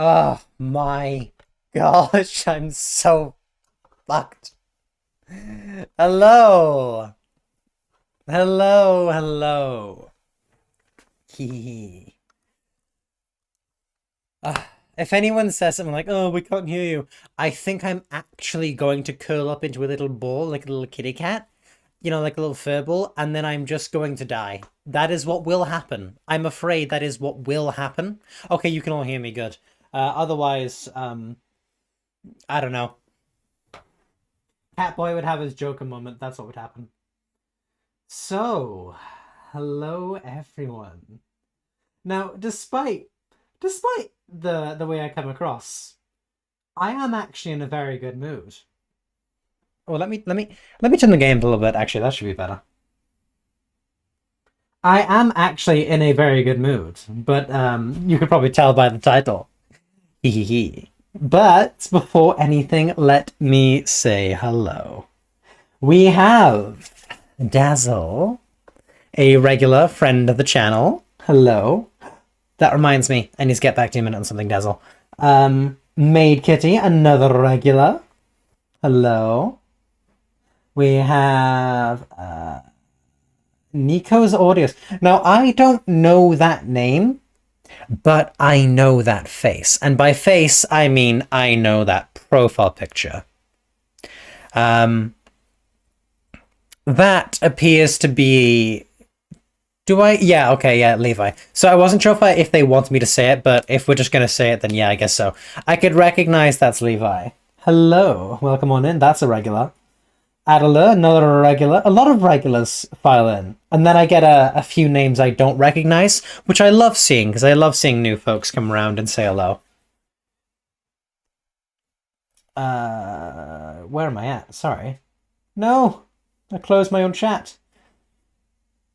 Oh my gosh, I'm so fucked. Hello. Hello, hello. Hee. If anyone says something like, oh, we can't hear you, I think I'm actually going to curl up into a little ball, like a little kitty cat, you know, like a little fur ball, and then I'm just going to die. That is what will happen. I'm afraid that is what will happen. Okay, you can all hear me good. Otherwise, I don't know. Catboy would have his Joker moment. That's what would happen. So, hello everyone. Now, despite the way I come across, I am actually in a very good mood. Oh, let me turn the game a little bit. Actually, that should be better. I am actually in a very good mood, but you could probably tell by the title. Hee. But before anything, let me say hello. We have Dazzle, a regular friend of the channel. Hello. That reminds me, I need to get back to you a minute on something, Dazzle. Maid Kitty, another regular. Hello. We have Nico's Audios. Now, I don't know that name, but I know that face. And by face, I mean I know that profile picture. That appears to be... Do I? Yeah, okay, yeah, Levi. So I wasn't sure if they wanted me to say it, but if we're just going to say it, then yeah, I guess so. I could recognize that's Levi. Hello, welcome on in. That's a regular. Adela, another regular. A lot of regulars file in. And then I get a few names I don't recognize, which I love seeing, because I love seeing new folks come around and say hello. Where am I at? Sorry. No, I closed my own chat.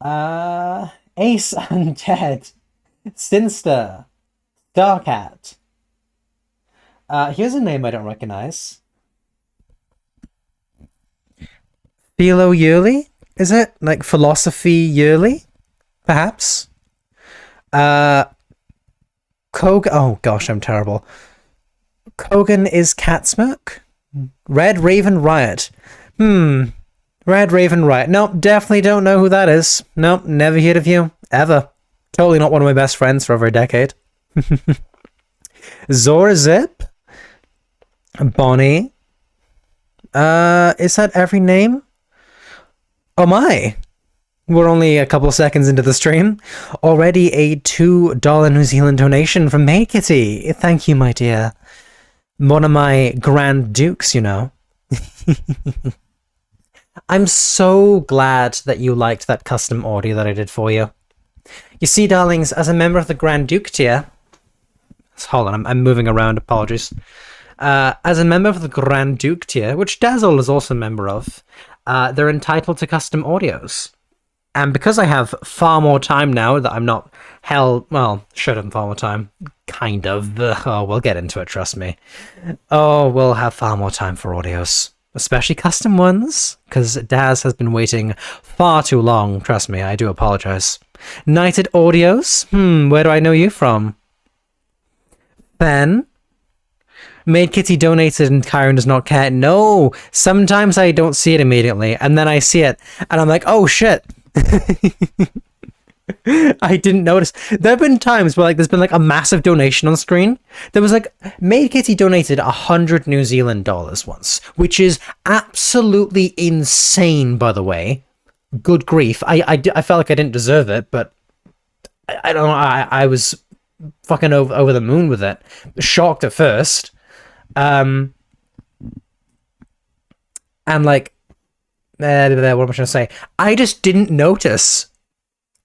Ace Undead, Sinster, Starcat. Here's a name I don't recognize. Philo Yearly? Is it? Like Philosophy Yearly? Perhaps? Kogan... Oh gosh, I'm terrible. Kogan is Catsmirk? Red Raven Riot. Red Raven Riot. Nope, definitely don't know who that is. Nope, never heard of you. Ever. Totally not one of my best friends for over a decade. Zora Zip? Bonnie? Is that every name? Oh my! We're only a couple seconds into the stream. Already a $2 New Zealand donation from Maid Kitty. Thank you, my dear. One of my Grand Dukes, you know. I'm so glad that you liked that custom audio that I did for you. You see, darlings, as a member of the Grand Duke tier... Hold on, I'm moving around, apologies. As a member of the Grand Duke tier, which Dazzle is also a member of, they're entitled to custom audios. And because I have far more time now that I'm not held... Well, should have far more time. Kind of. Oh, we'll get into it, trust me. Oh, we'll have far more time for audios. Especially custom ones, because Daz has been waiting far too long. Trust me, I do apologize. Knighted Audios? Where do I know you from? Ben? Maid Kitty donated and KYRAN does not care. No! Sometimes I don't see it immediately, and then I see it, and I'm like, oh shit! I didn't notice. There have been times where there's been a massive donation on screen. There was Maid Kitty donated 100 New Zealand dollars once, which is absolutely insane, by the way. Good grief. I felt like I didn't deserve it, but I don't know. I was fucking over the moon with it. Shocked at first. And what am I trying to say? I just didn't notice.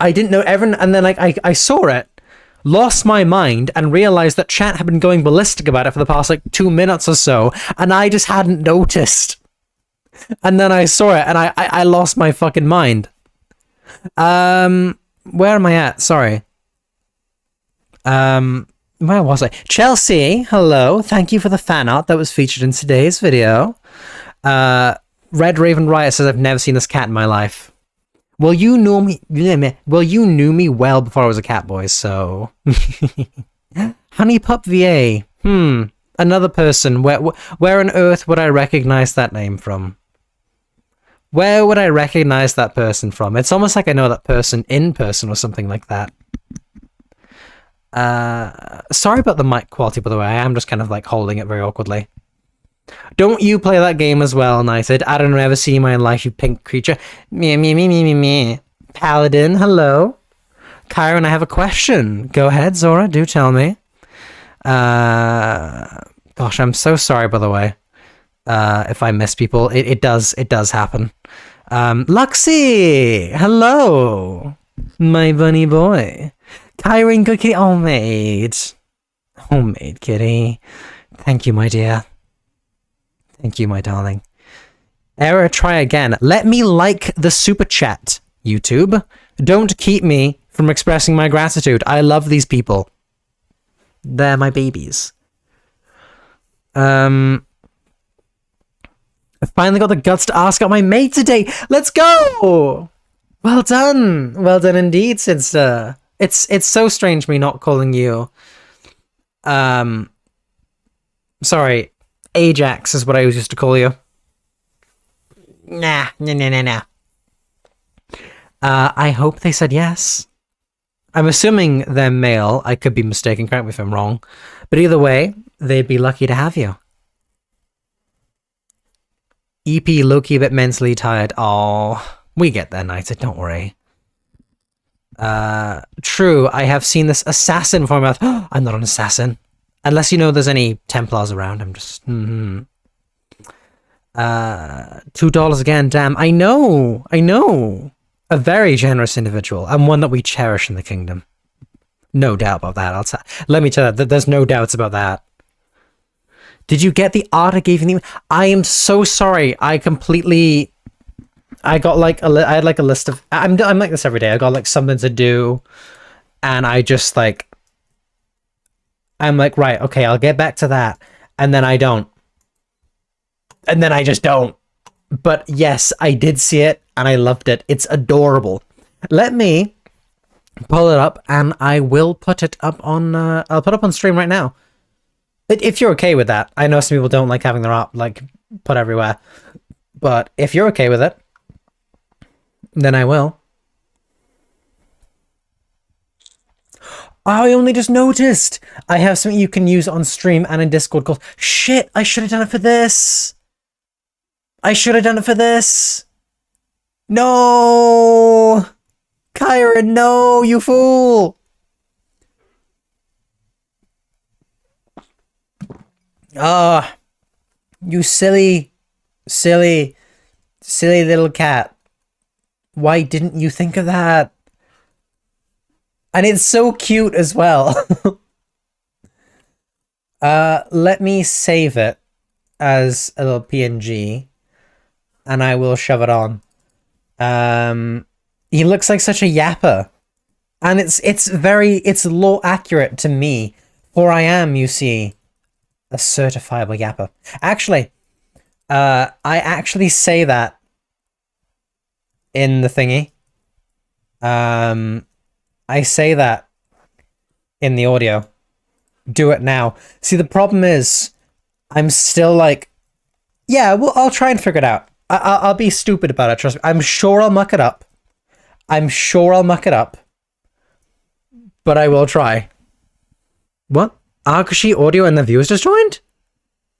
I didn't know everyone, and then I saw it, lost my mind, and realized that chat had been going ballistic about it for the past 2 minutes or so, and I just hadn't noticed. And then I saw it, and I lost my fucking mind. Where am I at? Sorry. Where was I? Chelsea, hello. Thank you for the fan art that was featured in today's video. Red Raven Riot says, I've never seen this cat in my life. Well, you knew me. Well, you knew me well before I was a catboy, so. Honey Pup VA. Another person. Where on earth would I recognize that name from? Where would I recognize that person from? It's almost like I know that person in person or something like that. Sorry about the mic quality, by the way. I am just kind of like holding it very awkwardly. Don't you play that game as well, Knighted? I don't ever see my life, you pink creature. Me. Paladin, hello. KYRAN, I have a question. Go ahead, Zora, do tell me. Gosh, I'm so sorry, by the way. If I miss people, it does happen. Luxie, hello, my bunny boy. KYRAN, good kitty, homemade kitty. Thank you, my dear. Thank you, my darling. Error, try again. Let me like the super chat, YouTube. Don't keep me from expressing my gratitude. I love these people. They're my babies. I finally got the guts to ask out my mate today. Let's go! Well done. Well done indeed, sister. It's so strange me not calling you. Sorry. Ajax is what I used to call you. Nah. I hope they said yes. I'm assuming they're male. I could be mistaken. Correct me if I'm wrong. But either way, they'd be lucky to have you. EP low-key a bit mentally tired. Oh, we get there, Knighted. Don't worry. True. I have seen this assassin for my mouth. I'm not an assassin. Unless you know there's any Templars around. I'm just... $2 again. Damn. I know. A very generous individual, and one that we cherish in the kingdom. No doubt about that. Let me tell you that there's no doubts about that. Did you get the art I gave you? I am so sorry. I got like I had like a list of. I'm like this every day. I got like something to do, and I just like. I'm like, right, okay, I'll get back to that, and then I don't, and then I just don't. But yes, I did see it, and I loved it. It's adorable. Let me pull it up, and I will put it up on. I'll put it up on stream right now. If you're okay with that, I know some people don't like having their art like put everywhere, but if you're okay with it, then I will. I only just noticed I have something you can use on stream and in Discord called shit. I should have done it for this. No, KYRAN, no, you fool. Ah, you silly little cat. Why didn't you think of that? And it's so cute as well. Let me save it as a little PNG, and I will shove it on. He looks like such a yapper, and it's law accurate to me, for I am, you see, a certifiable yapper. Actually, I actually say that in the thingy. I say that in the audio. Do it now. See, the problem is, I'm still like, yeah, well, I'll try and figure it out. I'll be stupid about it, trust me. I'm sure I'll muck it up. But I will try. What? Akashi audio and the viewers just joined?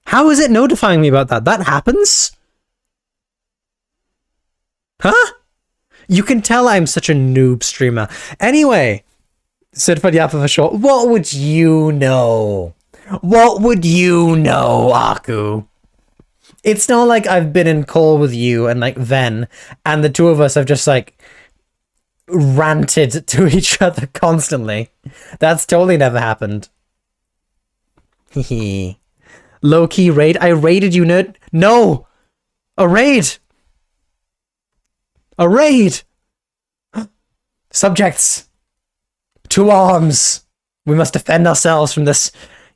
How is it notifying me about that? That happens? Huh? You can tell I'm such a noob streamer. Anyway, certified yapper for short. What would you know? Aku? It's not like I've been in call with you and like Ven, and the two of us have just like ranted to each other constantly. That's totally never happened. Hehe. Low-key raid. I raided you, nerd. No! A raid! A raid! Subjects! To arms! We must defend ourselves from this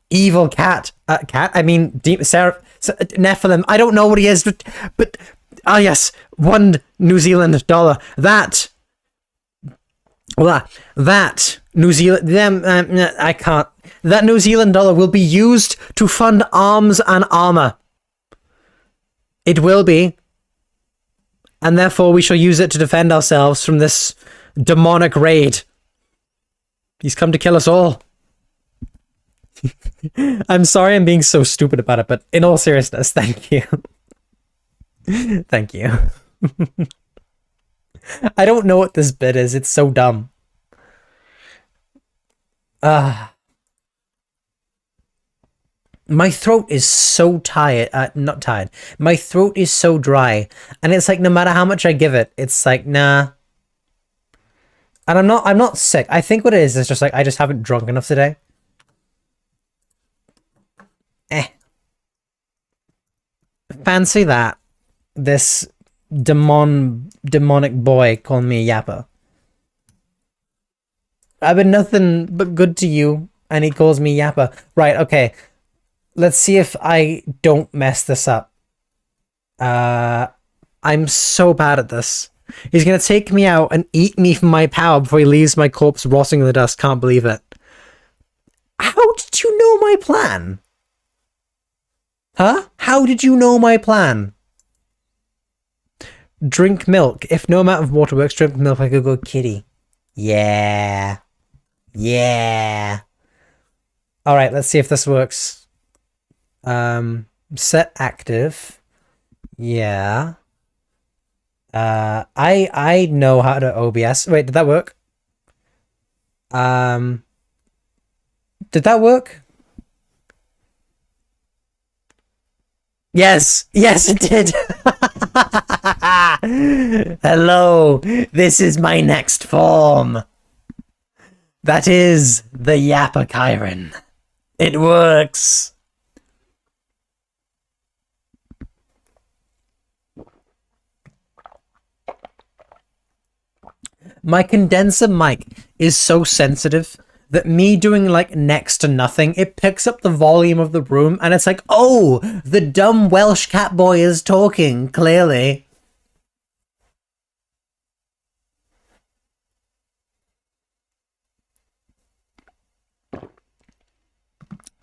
evil cat. Nephilim. I don't know what he is, but yes, $1 New Zealand dollar. That New Zealand, them, I can't. that New Zealand dollar will be used to fund arms and armor. It will be. And therefore we shall use it to defend ourselves from this demonic raid. He's come to kill us all. I'm sorry I'm being so stupid about it, but in all seriousness, thank you. Thank you. I don't know what this bit is. It's so dumb. My throat is so tired. Not tired. My throat is so dry. And it's like, no matter how much I give it, it's like, nah. And I'm not sick. I think what it is just like, I just haven't drunk enough today. Fancy that. This demonic boy calling me a yapper. I've been nothing but good to you, and he calls me yapper. Right, okay. Let's see if I don't mess this up. I'm so bad at this. He's gonna take me out and eat me for my power before he leaves my corpse rotting in the dust. Can't believe it. How did you know my plan? Huh? How did you know my plan? Drink milk. If no amount of water works, drink milk like a good kitty. Yeah. Yeah. Alright, let's see if this works. Set active. Yeah. I know how to OBS. Wait, did that work? Did that work? Yes, it did. Hello, this is my next form. That is the Yapper KYRAN. It works. My condenser mic is so sensitive that me doing like next to nothing, it picks up the volume of the room and it's like, oh, the dumb Welsh cat boy is talking, clearly.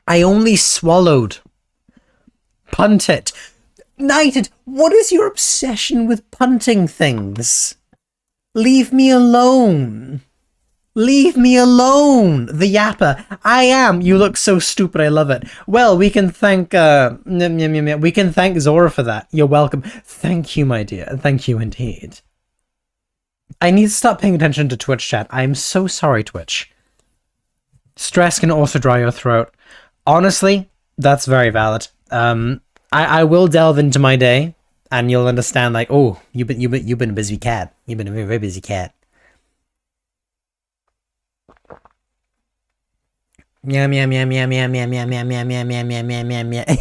I only swallowed. Punt it. Knighted, what is your obsession with punting things? Leave me alone. Leave me alone, the yapper. I am. You look so stupid. I love it. Well, we can thank we can thank Zora for that. You're welcome. Thank you, my dear. Thank you indeed. I need to stop paying attention to Twitch chat. I'm so sorry, Twitch. Stress can also dry your throat. Honestly, that's very valid. I will delve into my day, and you'll understand. Like, oh, you've been a busy cat. You've been a very, very busy cat. Meow meow meow meow meow meow meow meow meow meow meow meow meow meow meow. Look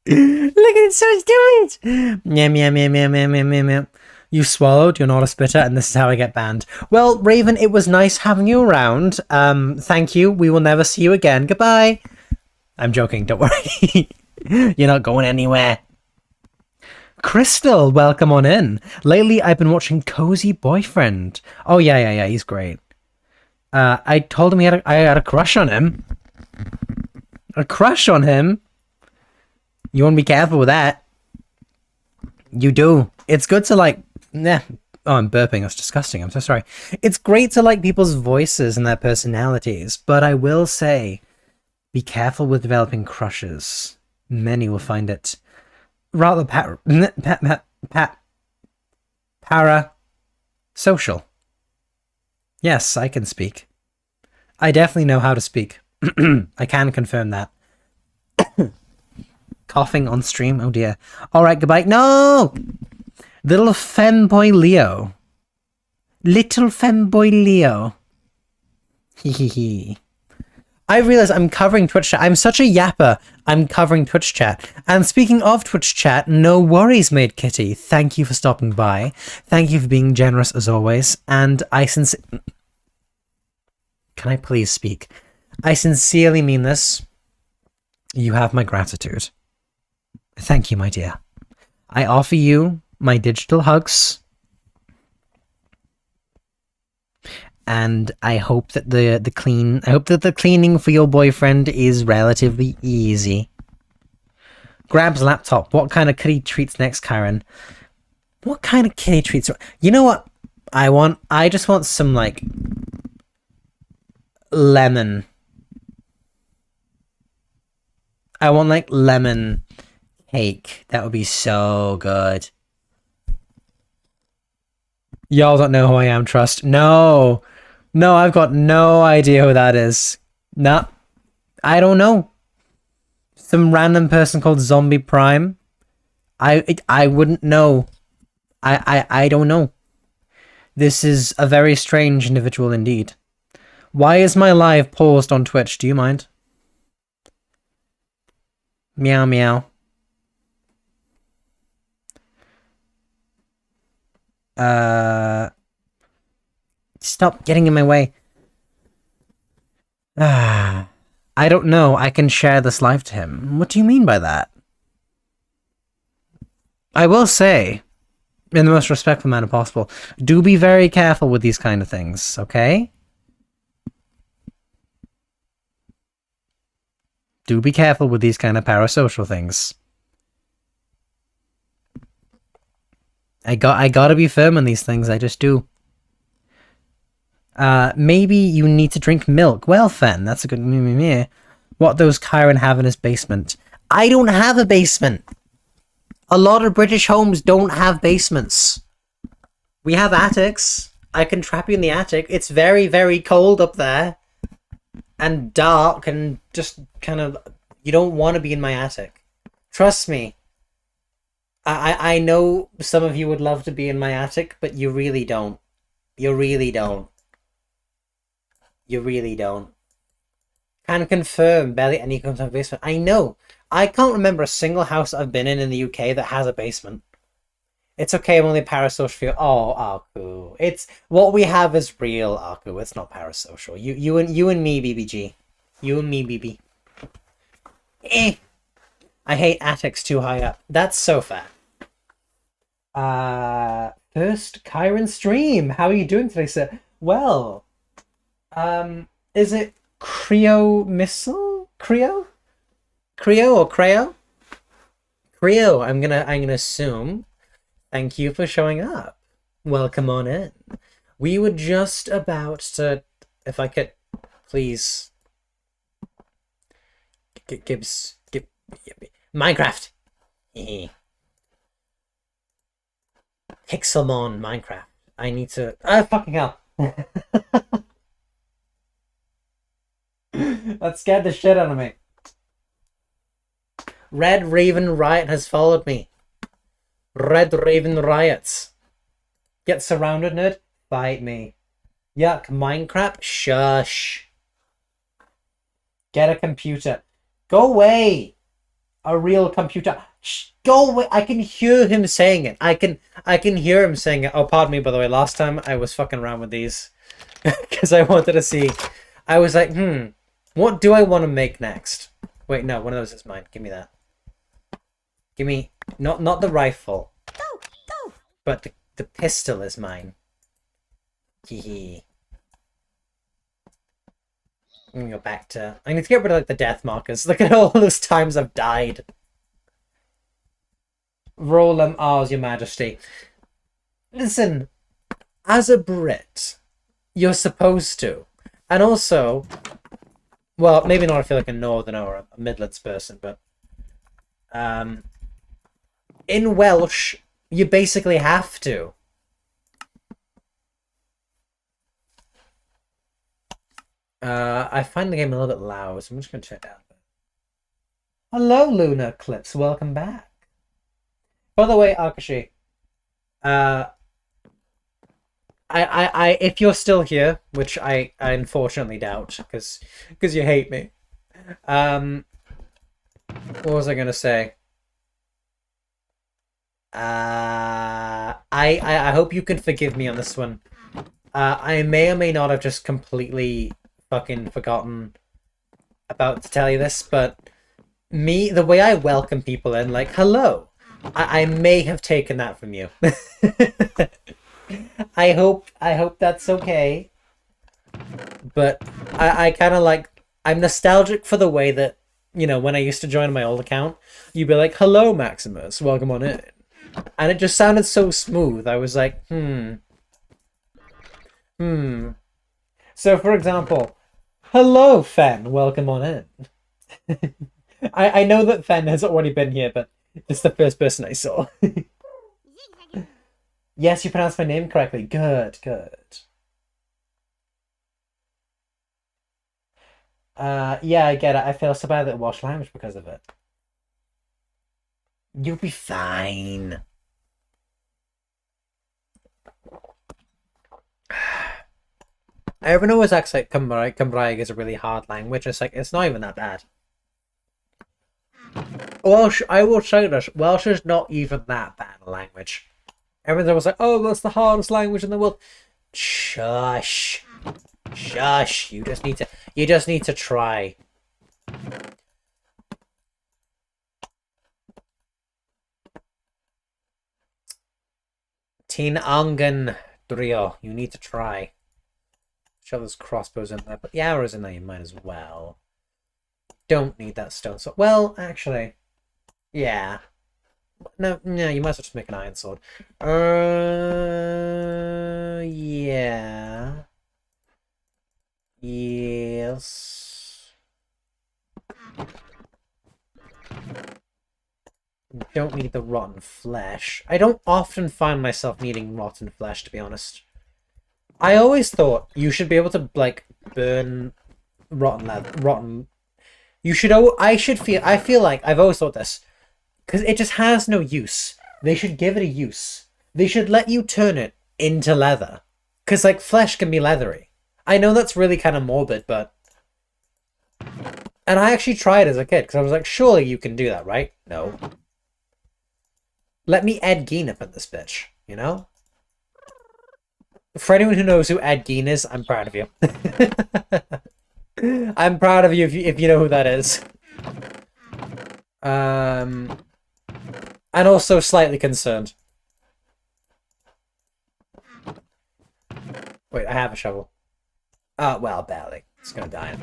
at it, so it's doing it. Meow meow meow meow meow meow meow meow. You swallowed. You're not a spitter, and this is how I get banned. Well, Raven, it was nice having you around. Thank you. We will never see you again. Goodbye. I'm joking. Don't worry. You're not going anywhere. Crystal, welcome on in. Lately, I've been watching Cozy Boyfriend. Oh yeah. He's great. I told him I had a crush on him. A crush on him? You want to be careful with that. You do. It's good to like... Nah. Oh, I'm burping. That's disgusting. I'm so sorry. It's great to like people's voices and their personalities, but I will say, be careful with developing crushes. Many will find it rather para-social. Yes, I can speak. I definitely know how to speak. I can confirm that. Coughing on stream? Oh dear. Alright, goodbye. No! Little femboy Leo. Little femboy Leo. Hehehe. I realize I'm covering Twitch chat. I'm such a yapper. I'm covering Twitch chat. And speaking of Twitch chat, no worries, Maid Kitty. Thank you for stopping by. Thank you for being generous as always. And I sincerely... Can I please speak? I sincerely mean this. You have my gratitude. Thank you, my dear. I offer you my digital hugs. and I hope that the cleaning for your boyfriend is relatively easy. Grabs laptop. What kind of kitty treats next, KYRAN? What kind of kitty treats? You know what I want? I just want some, like, lemon. I want, like, lemon cake. That would be so good. Y'all don't know who I am, trust. No. No, I've got no idea who that is. Nah. I don't know. Some random person called Zombie Prime. I wouldn't know. I don't know. This is a very strange individual indeed. Why is my live paused on Twitch? Do you mind? Meow meow. Stop getting in my way. I don't know. I can share this live to him. What do you mean by that? I will say, in the most respectful manner possible, do be very careful with these kind of things, okay? Do be careful with these kind of parasocial things. I gotta be firm on these things, I just do. Maybe you need to drink milk. Well, Fen, that's a good meh. What those KYRAN have in his basement. I don't have a basement. A lot of British homes don't have basements. We have attics. I can trap you in the attic. It's very, very cold up there. And dark and just kind of... You don't want to be in my attic. Trust me. I know some of you would love to be in my attic, but you really don't. You really don't. You really don't. Can confirm, barely any comes to a basement. I know. I can't remember a single house I've been in the UK that has a basement. It's okay, I'm only parasocial. Oh, Aku. It's what we have is real, Aku. It's not parasocial. You and me, BBG. You and me, BB. I hate attics too high up. That's so fair. First KYRAN stream. How are you doing today, sir? Well, is it Creo Missile? Creo or Creo? Creo, I'm gonna assume. Thank you for showing up. Welcome on in. We were just about to, if I could, please. Gibbs. Minecraft. Pixelmon Minecraft. I need to. Fucking hell. That scared the shit out of me. Red Raven Riot has followed me. Red Raven Riots. Get surrounded, nerd. Fight me. Yuck. Minecraft. Shush. Get a computer. Go away. A real computer. Shh, go away. I can hear him saying it. I can hear him saying it. Oh, pardon me, by the way. Last time I was fucking around with these because I wanted to see. I was like, what do I want to make next? Wait, no, one of those is mine. Give me that. Give me not the rifle, but the pistol is mine. Hee. I'm gonna go back to... I need to get rid of, like, the death markers. Look at all those times I've died. Roll them R's, your majesty. Listen, as a Brit, you're supposed to. And also... Well, maybe not if you're like a northerner or a Midlands person, but... in Welsh, you basically have to. I find the game a little bit loud, so I'm just going to check it out. Hello, Lunar Clips. Welcome back. By the way, Akashi, if you're still here, which I unfortunately doubt, because you hate me. What was I going to say? I hope you can forgive me on this one. I may or may not have just completely fucking forgotten about to tell you this, but the way I welcome people in, like, hello, I may have taken that from you. I hope that's okay. But I kind of like, I'm nostalgic for the way that, you know, when I used to join my old account, you'd be like, hello, Maximus, welcome on in. And it just sounded so smooth. I was like, hmm. So, for example, hello, Fen, welcome on in. I know that Fen has already been here, but it's the first person I saw. Yes, you pronounced my name correctly. Good, good. Yeah, I get it. I feel so bad at Welsh language because of it. You'll be fine. Everyone always acts like Cymraeg is a really hard language. It's like, it's not even that bad. Welsh, I will say this, Welsh is not even that bad a language. Everyone's always like, oh, that's the hardest language in the world. Shush. Shush. You just need to try. Tin Angan Drio. You need to try. Shove those crossbows in there, but the arrows in there you might as well. Don't need that stone sword. Well, actually, yeah. No, you might as well just make an iron sword. Yeah. Yes. Don't need the rotten flesh. I don't often find myself needing rotten flesh, to be honest. I always thought you should be able to, like, burn rotten leather, rotten... You should... I feel like... I've always thought this. Because it just has no use. They should give it a use. They should let you turn it into leather. Because, like, flesh can be leathery. I know that's really kind of morbid, but... And I actually tried as a kid, because I was like, surely you can do that, right? No. Let me Ed Gein up in this bitch, you know? For anyone who knows who Ed Gein is, I'm proud of you. I'm proud of you if you know who that is. And also slightly concerned. Wait, I have a shovel. Well, barely. It's gonna die.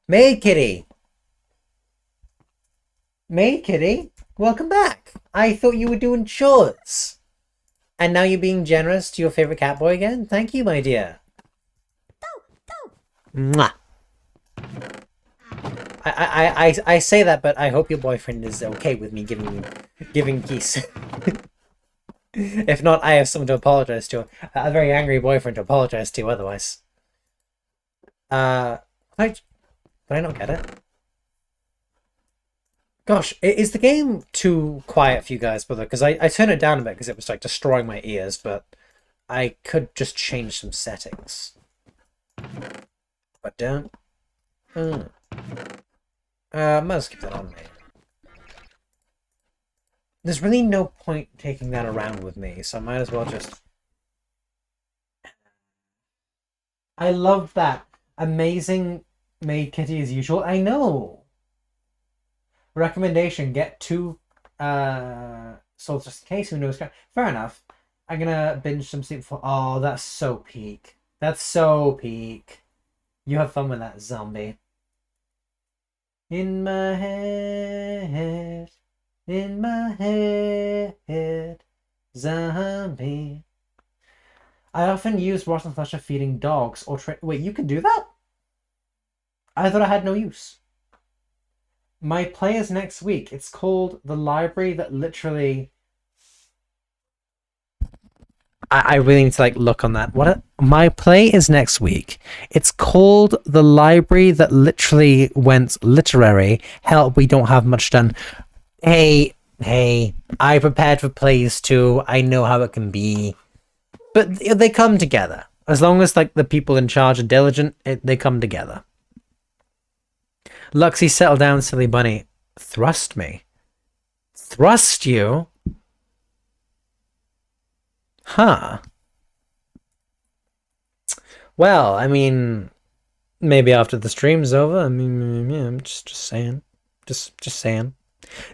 Maid Kitty! Maid Kitty, welcome back. I thought you were doing chores. And now you're being generous to your favorite catboy again? Thank you, my dear. Mwah. I say that, but I hope your boyfriend is okay with me giving geese. If not, I have someone to apologize to. A very angry boyfriend to apologize to otherwise. Did I not get it? Gosh, is the game too quiet for you guys, brother? Because I turned it down a bit because it was like destroying my ears, but I could just change some settings. But don't. Might as well keep that on me. There's really no point taking that around with me, so I might as well just... I love that. Amazing Maid Kitty as usual. I know! Recommendation, get 2 souls just in case, who knows. Fair enough. I'm gonna binge some sleep for... Oh, that's so peak. That's so peak. You have fun with that, zombie. In my head, zombie. I often use rotten flesh for feeding dogs or wait, you can do that? I thought I had no use. My play is next week. It's called The Library That Literally... I really need to like look on that. My play is next week. It's called The Library That Literally Went Literary. Help, we don't have much done. Hey, I prepared for plays too. I know how it can be. But they come together. As long as like the people in charge are diligent, they come together. Luxie, settle down, silly bunny. Thrust me? Thrust you? Huh. Well, I mean, maybe after the stream's over. I mean, yeah, I'm just saying. Just saying.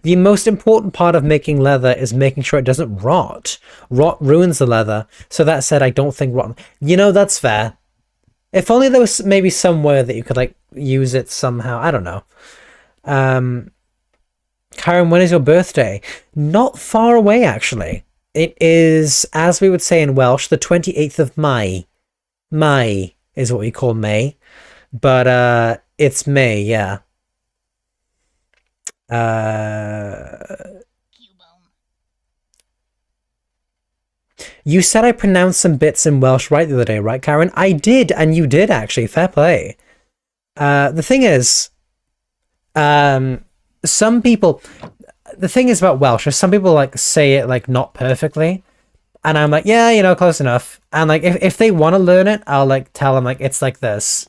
The most important part of making leather is making sure it doesn't rot. Rot ruins the leather. So that said, I don't think rot... You know, that's fair. If only there was maybe somewhere that you could, like, use it somehow. I don't know. KYRAN, when is your birthday? Not far away, actually. It is, as we would say in Welsh, the 28th of May. May is what we call May. But, it's May, yeah. You said I pronounced some bits in Welsh right the other day, right, KYRAN? I did, and you did, actually. Fair play. The thing is, some people... The thing is about Welsh is some people, like, say it, like, not perfectly. And I'm like, yeah, you know, close enough. And, like, if they want to learn it, I'll, like, tell them, like, it's like this.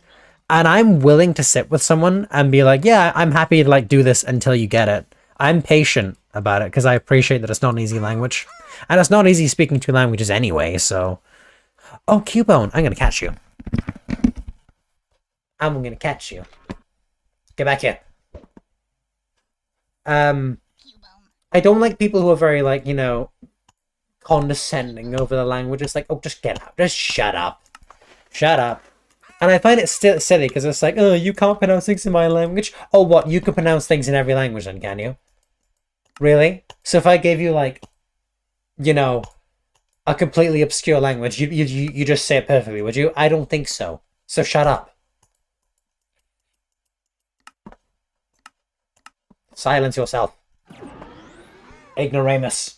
And I'm willing to sit with someone and be like, yeah, I'm happy to, like, do this until you get it. I'm patient about it because I appreciate that it's not an easy language. And it's not easy speaking two languages anyway, so... Oh, Cubone, I'm going to catch you. I'm going to catch you. Get back here. I don't like people who are very, like, you know, condescending over the language. It's like, oh, just get out. Just shut up. Shut up. And I find it still silly because it's like, oh, you can't pronounce things in my language? Oh, what? You can pronounce things in every language then, can you? Really? So if I gave you, like, you know, a completely obscure language, you just say it perfectly, would you? I don't think so. So shut up. Silence yourself. Ignoramus.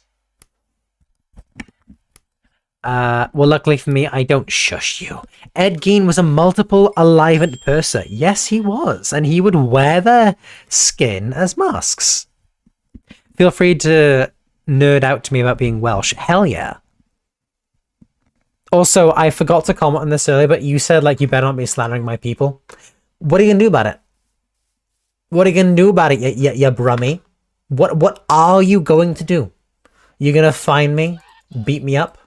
Well, luckily for me, I don't shush you. Ed Gein was a multiple alignment person. Yes, he was. And he would wear their skin as masks. Feel free to nerd out to me about being Welsh. Hell yeah. Also, I forgot to comment on this earlier, but you said, like, you better not be slandering my people. What are you gonna do about it? What are you gonna do about it, you brummy? What are you going to do? You gonna find me? Beat me up?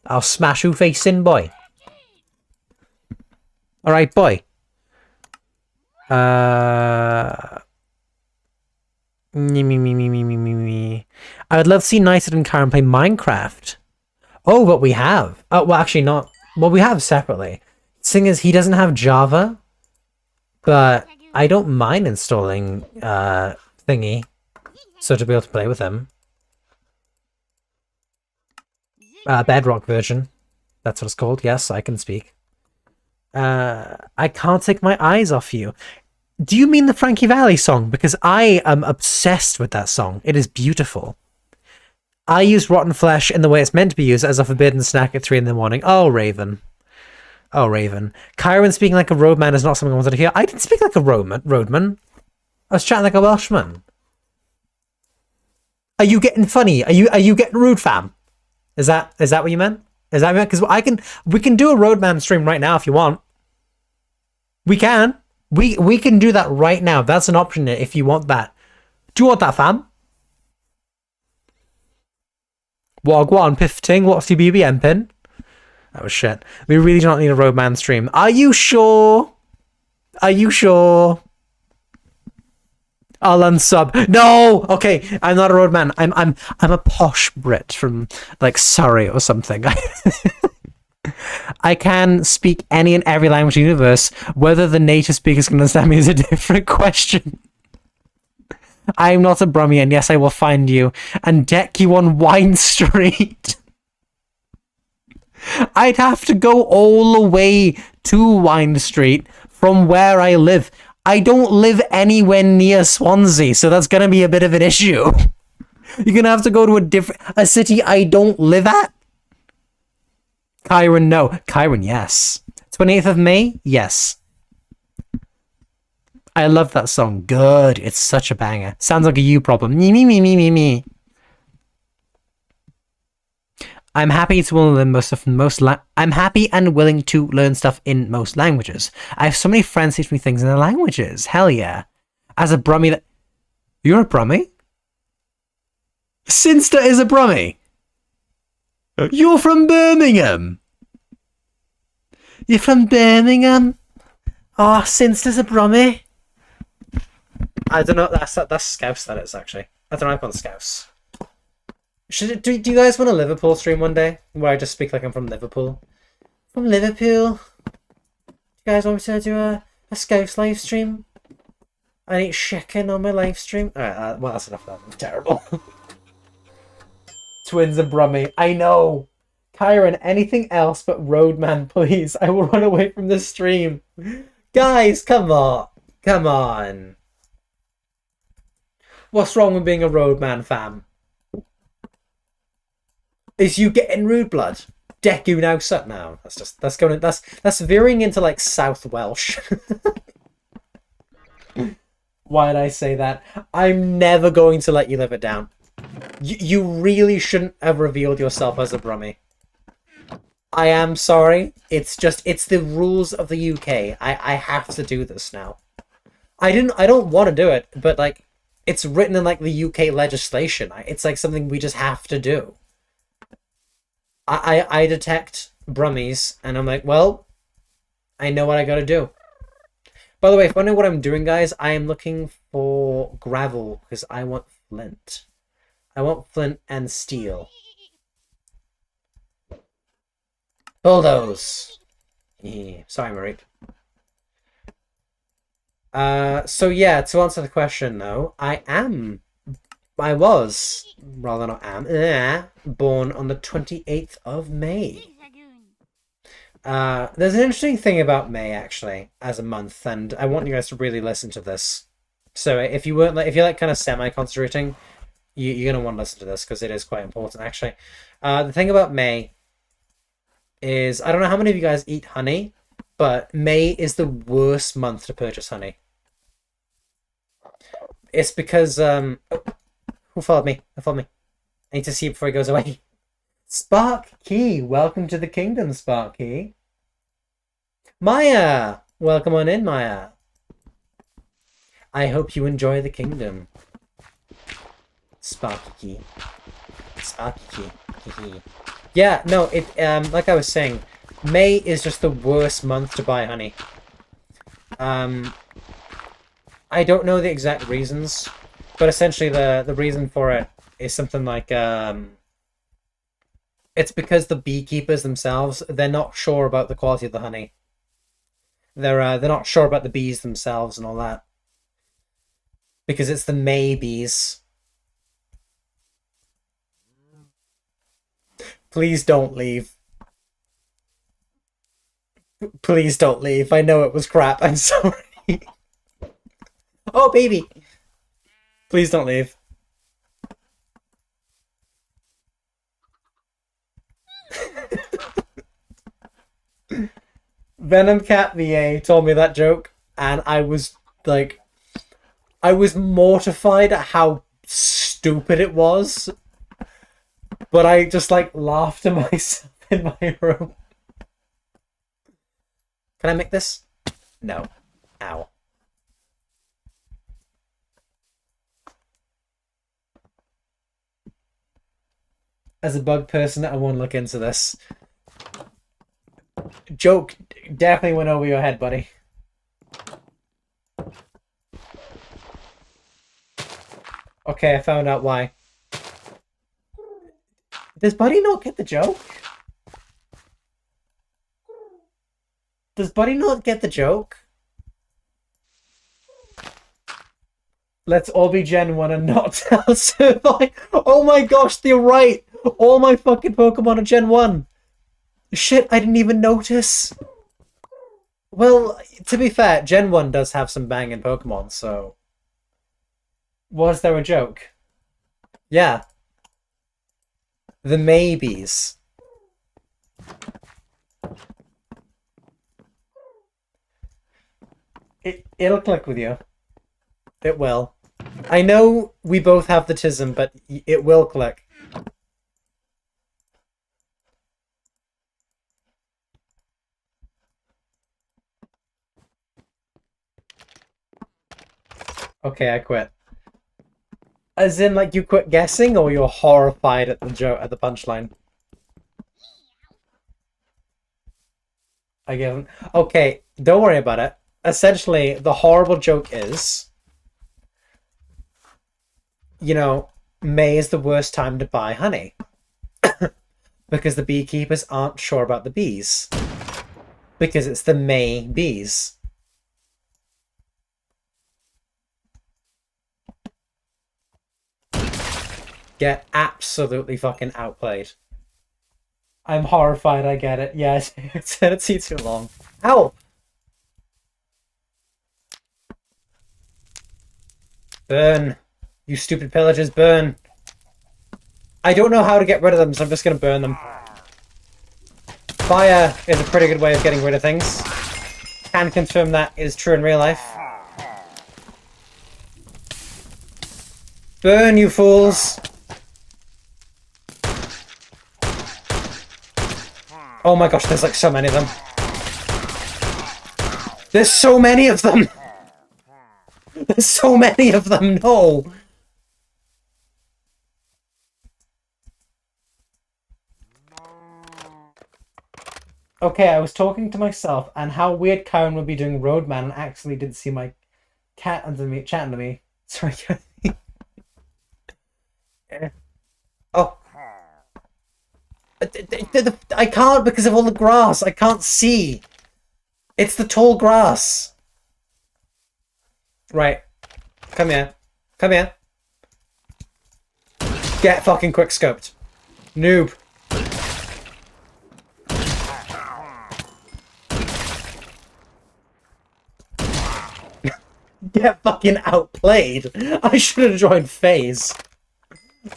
I'll smash your face in, boy. Alright, boy. I would love to see Nighted and KYRAN play Minecraft. Oh, but we have. Oh, well, actually not. Well, we have separately. The thing is, he doesn't have Java, but I don't mind installing thingy, so to be able to play with him. Bedrock version. That's what it's called. Yes, I can speak. I can't take my eyes off you. Do you mean the Frankie Valli song? Because I am obsessed with that song. It is beautiful. I use rotten flesh in the way it's meant to be used as a forbidden snack at 3 in the morning. Oh, Raven. Oh, Raven. KYRAN speaking like a roadman is not something I wanted to hear. I didn't speak like a roadman. I was chatting like a Welshman. Are you getting funny? Are you getting rude, fam? Is that what you meant? Is that what you meant? Because we can do a roadman stream right now if you want. We can. We can do that right now. That's an option if you want that. Do you want that, fam? Wagwan, Pifting, what's your BBM pin? That was shit. We really do not need a roadman stream. Are you sure? Are you sure? I'll unsub. No! Okay, I'm not a roadman. I'm a posh Brit from, like, Surrey or something. I can speak any and every language in the universe. Whether the native speakers can understand me is a different question. I'm not a Brummie, and yes, I will find you and deck you on Wine Street. I'd have to go all the way to Wine Street from where I live. I don't live anywhere near Swansea, so that's going to be a bit of an issue. You're going to have to go to a city I don't live at. KYRAN, no. KYRAN, yes. 28th of May? Yes. I love that song. Good. It's such a banger. Sounds like a you problem. Me. I'm happy to learn most stuff in I'm happy and willing to learn stuff in most languages. I have so many friends teach me things in the languages. Hell yeah. As a Brummie You're a Brummie? Sinster is a Brummie. You're from Birmingham. You're from Birmingham? Oh, Sinster's a Brummie. I don't know. That's Scouse. That is actually. I don't know. I'm on Scouse. Do you guys want a Liverpool stream one day where I just speak like I'm from Liverpool? From Liverpool. Do you guys want me to do a Scouse live stream? I eat chicken on my live stream. Alright, well that's enough of that. Terrible. Twins and Brummy. I know. KYRAN, anything else but Roadman, please. I will run away from this stream. Guys, come on. Come on. What's wrong with being a Roadman fam? Is you getting rude blood? Deku now sut now. That's veering into like South Welsh. Why did I say that? I'm never going to let you live it down. You really shouldn't have revealed yourself as a Brummy. I am sorry. It's the rules of the UK. I have to do this now. I don't want to do it, but like it's written in like the UK legislation. It's like something we just have to do. I detect Brummies and I'm like, well, I know what I gotta do. By the way, if I know what I'm doing, guys, I am looking for gravel because I want flint. I want flint and steel. Bulldoze. Sorry, Marie. So yeah, to answer the question though, I was, rather not am, born on the 28th of May. There's an interesting thing about May actually as a month, and I want you guys to really listen to this. So if you're like kind of semi-concentrating, you're gonna want to listen to this because it is quite important actually. The thing about May is I don't know how many of you guys eat honey, but May is the worst month to purchase honey. It's because who followed me? Who followed me? I need to see it before he goes away. Spark Key, welcome to the kingdom, Spark Key. Maya, welcome on in, Maya. I hope you enjoy the kingdom. Spark Key. Spark Key. Yeah, no, it like I was saying, May is just the worst month to buy honey. I don't know the exact reasons, but essentially the reason for it is something like it's because the beekeepers themselves, they're not sure about the quality of the honey. They're not sure about the bees themselves and all that. Because it's the May bees. Please don't leave. Please don't leave. I know it was crap. I'm sorry. Oh, baby. Please don't leave. Venom Cat VA told me that joke, and I was like, I was mortified at how stupid it was, but I just like laughed to myself in my room. Can I make this? No. Ow. As a bug person, I won't look into this. Joke definitely went over your head, buddy. Okay, I found out why. Does Buddy not get the joke? Does Buddy not get the joke? Let's all be Gen 1 and not tell Survive. Oh my gosh, they're right! All my fucking Pokemon are Gen 1! Shit, I didn't even notice! Well, to be fair, Gen 1 does have some banging Pokemon, so... Was there a joke? Yeah. The maybes. It'll click with you. It will. I know we both have the tism, but it will click. Okay, I quit. As in, like, you quit guessing, or you're horrified at the joke, at the punchline? I give him. Okay, don't worry about it. Essentially, the horrible joke is you know, May is the worst time to buy honey. Because the beekeepers aren't sure about the bees. Because it's the May bees. Get absolutely fucking outplayed. I'm horrified, I get it. Yes, it's too long. Ow! Burn. You stupid pillagers, burn. I don't know how to get rid of them, so I'm just gonna burn them. Fire is a pretty good way of getting rid of things. Can confirm that is true in real life. Burn, you fools! Oh my gosh, there's like so many of them. There's so many of them! There's so many of them, no! Okay, I was talking to myself, and how weird KYRAN would be doing Roadman and actually didn't see my cat under me, chatting to me. Sorry, oh. I can't because of all the grass. I can't see. It's the tall grass. Right. Come here. Come here. Get fucking quick scoped. Noob. Get fucking outplayed. I should have joined FaZe.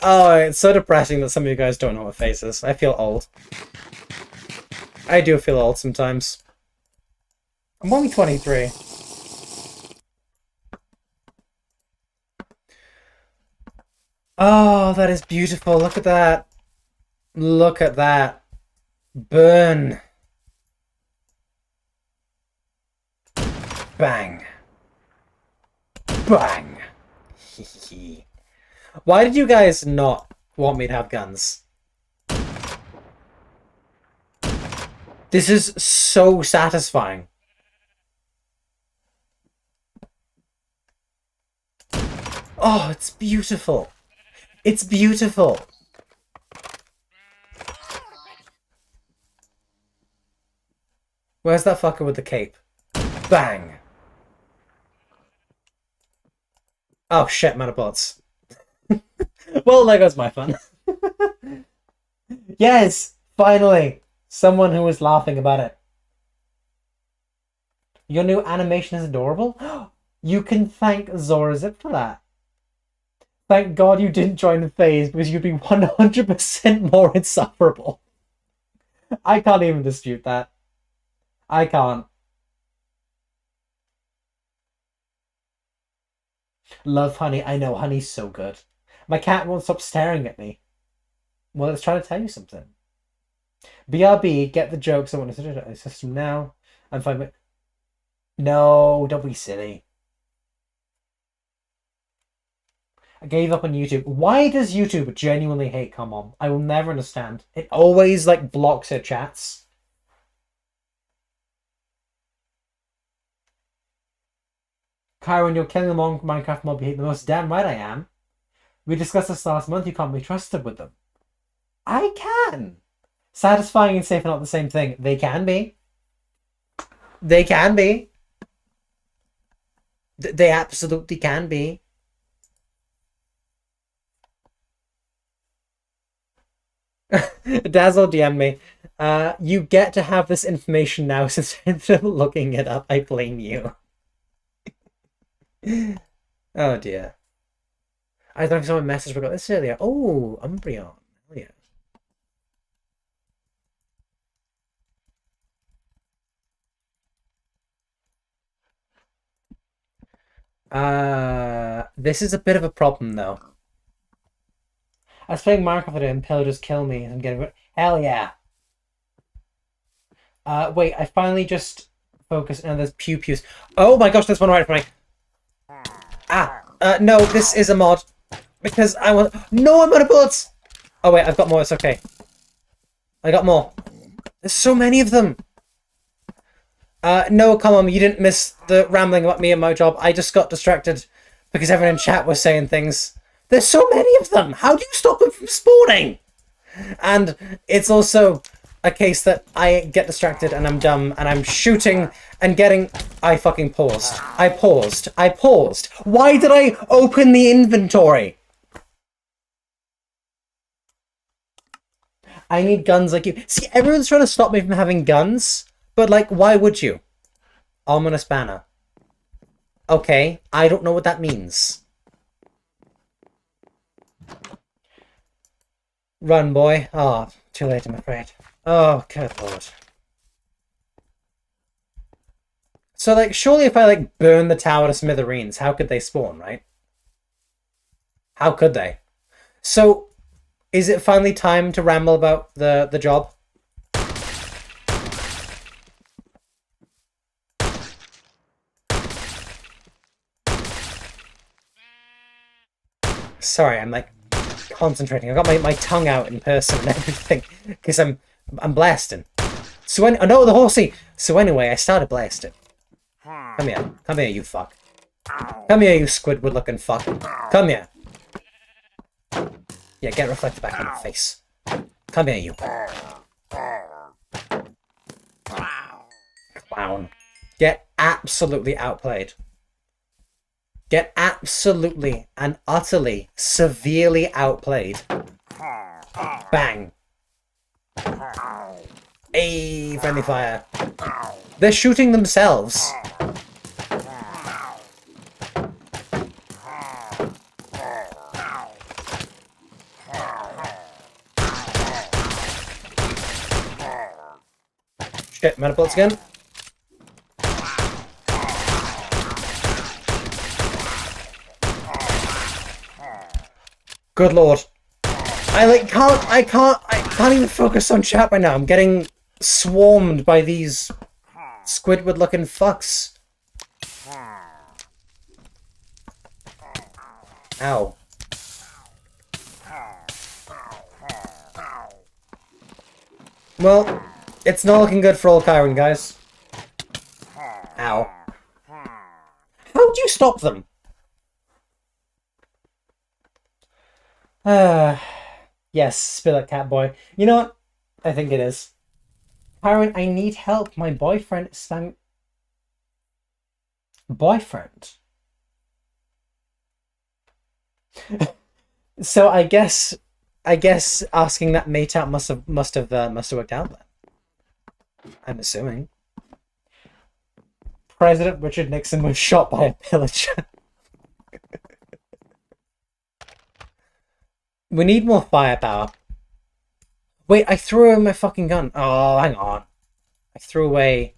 Oh, it's so depressing that some of you guys don't know what FaZe is. I feel old. I do feel old sometimes. I'm only 23. Oh, that is beautiful. Look at that. Look at that. Burn. Bang. Bang. Why did you guys not want me to have guns? This is so satisfying. Oh, it's beautiful. It's beautiful. Where's that fucker with the cape? Bang. Oh shit, metabots. Well, there goes my fun. Yes, finally, someone who was laughing about it. Your new animation is adorable. You can thank Zorazip for that. Thank God you didn't join FaZe because you'd be 100% more insufferable. I can't even dispute that. I can't. Love honey. I know, honey's so good. My cat won't stop staring at me. Well, it's trying to tell you something. BRB, get the jokes. I want to do a system now. I'm fine with... No, don't be silly. I gave up on YouTube. Why does YouTube genuinely hate Come On? I will never understand. It always, like, blocks her chats. KYRAN, you're killing the Minecraft mob you hate the most. Damn right I am. We discussed this last month. You can't be trusted with them. I can. Satisfying and safe are not the same thing. They can be. They can be. They absolutely can be. Dazzle DM me. You get to have this information now since instead of looking it up, I blame you. Oh dear. I thought someone messaged me about this earlier. Oh, Umbreon. Oh yeah. This is a bit of a problem though. I was playing Minecraft today and pillagers kill me and I'm getting... Hell yeah. Wait, I finally just focused and there's pew-pews. Oh my gosh, there's one right in front of me. No, this is a mod. Because I want... No, I'm out of bullets! Oh wait, I've got more, it's okay. I got more. There's so many of them! No, come on, you didn't miss the rambling about me and my job. I just got distracted because everyone in chat was saying things. There's so many of them. How do you stop them from spawning? And it's also a case that I get distracted and I'm dumb and I'm shooting and getting... I fucking paused. I paused. Why did I open the inventory? I need guns like you. See, everyone's trying to stop me from having guns, but like, why would you? Ominous banner. Okay, I don't know what that means. Run, boy. Oh, too late, I'm afraid. Oh, good lord. So, like, surely if I, like, burn the tower to smithereens, how could they spawn, right? How could they? So, is it finally time to ramble about the job? Sorry, I'm, like, concentrating. I got my tongue out in person and everything, because I'm blasting. So, oh no, the horsey! So anyway, I started blasting. Come here, you fuck. Come here, you Squidward-looking fuck. Come here. Yeah, get reflected back in your face. Come here, you. Clown. Get absolutely outplayed. Get absolutely and utterly, severely outplayed. Bang. Hey, friendly fire. They're shooting themselves. Shit, meta bullets again. Good lord. I can't even focus on chat right now. I'm getting swarmed by these Squidward looking fucks. Ow. Well, it's not looking good for old KYRAN, guys. Ow. How do you stop them? Yes, spill it, catboy. You know what? I think it is. KYRAN, I need help. My boyfriend is boyfriend. So I guess asking that mate out must have worked out then. I'm assuming. President Richard Nixon was shot by a pillager. We need more firepower. Wait, I threw away my fucking gun. Oh, hang on. I threw away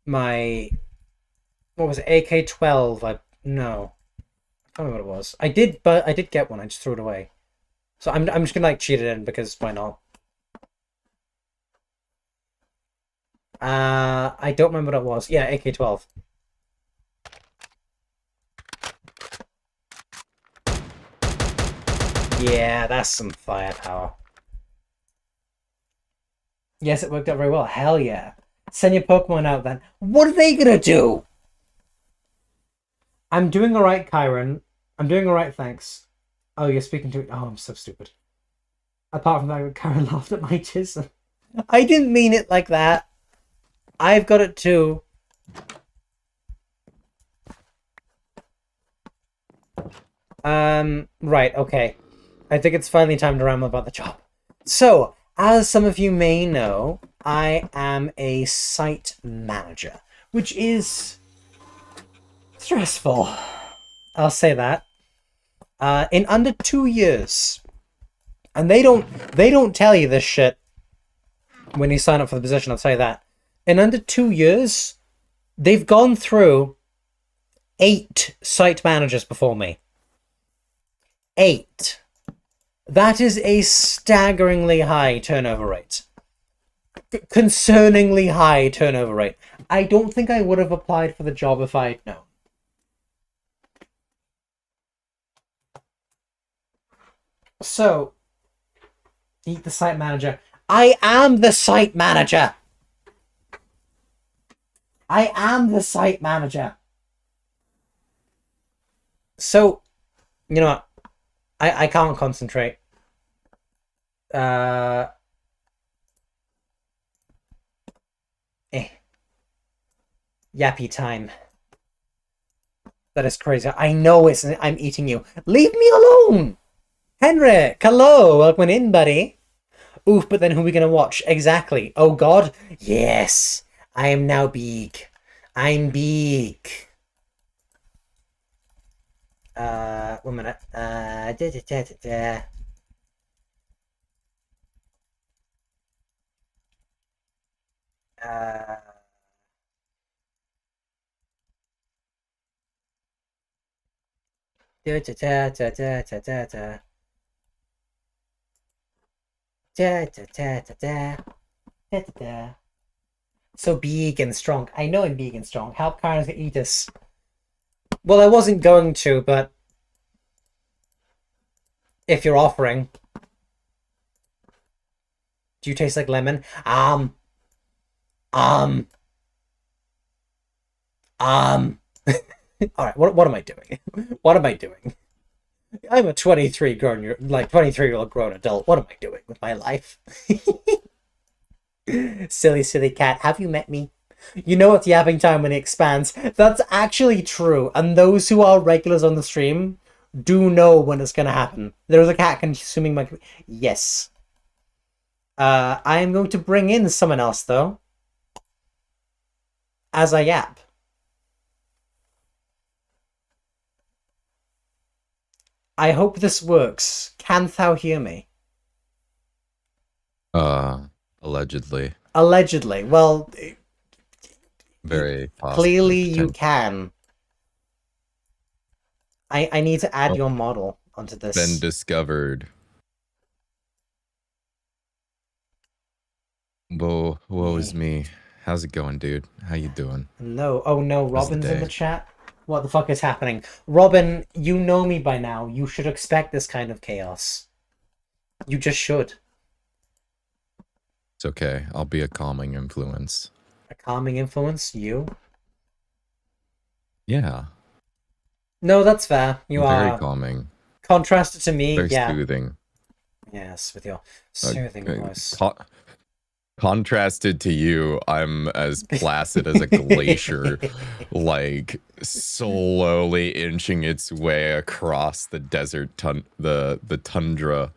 my... What was it? AK-12. No. I don't know what it was. I did get one. I just threw it away. So I'm just gonna like cheat it in because why not? I don't remember what it was. Yeah, AK-12. Yeah, that's some firepower. Yes, it worked out very well. Hell yeah. Send your Pokemon out then. What are they gonna do? I'm doing alright, KYRAN. I'm doing alright, thanks. Oh, you're speaking to... Oh, I'm so stupid. Apart from that, KYRAN laughed at my chisel. I didn't mean it like that. I've got it too. Right, okay. I think it's finally time to ramble about the job. So, as some of you may know, I am a site manager, which is stressful. I'll say that. In under 2 years, and they don't tell you this shit when you sign up for the position, I'll tell you that. In under 2 years, they've gone through 8 site managers before me. 8. That is a staggeringly high turnover rate. Concerningly high turnover rate. I don't think I would have applied for the job if I'd known. So, eat the site manager. I am the site manager! I am the site manager! So, you know what? I can't concentrate. Eh. Yappy time. That is crazy. I know it's. I'm eating you. Leave me alone! Henrik, hello! Welcome in, buddy. Oof, but then who are we gonna watch? Exactly. Oh god. Yes! I am now big. I'm big. 1 minute. Uh, da, da, da, da, da, da, da, da. Da, da, da, da, da. Da, da, da. So big and strong. I know I'm big and strong. Help Karen eat us. Well, I wasn't going to, but if you're offering, do you taste like lemon? Um. All right. What am I doing? What am I doing? I'm a 23-year-old grown adult. What am I doing with my life? Silly, silly cat. Have you met me? You know it's yapping time when it expands. That's actually true. And those who are regulars on the stream do know when it's going to happen. There's a cat consuming my... Yes. I am going to bring in someone else, though. As I yap. I hope this works. Canst thou hear me? Allegedly. Allegedly. Well... Very possibly. Clearly you can. I need to add your model onto this. Been discovered. Woe is me. How's it going, dude? How you doing? No. Oh no, Robin's in the chat? What the fuck is happening? Robin, you know me by now. You should expect this kind of chaos. You just should. It's okay. I'll be a calming influence. A calming influence? You? Yeah. No, that's fair. You are very calming. Contrasted to me, very yeah. Soothing. Yes, with your soothing voice. Contrasted to you, I'm as placid as a glacier, like slowly inching its way across the desert, the tundra.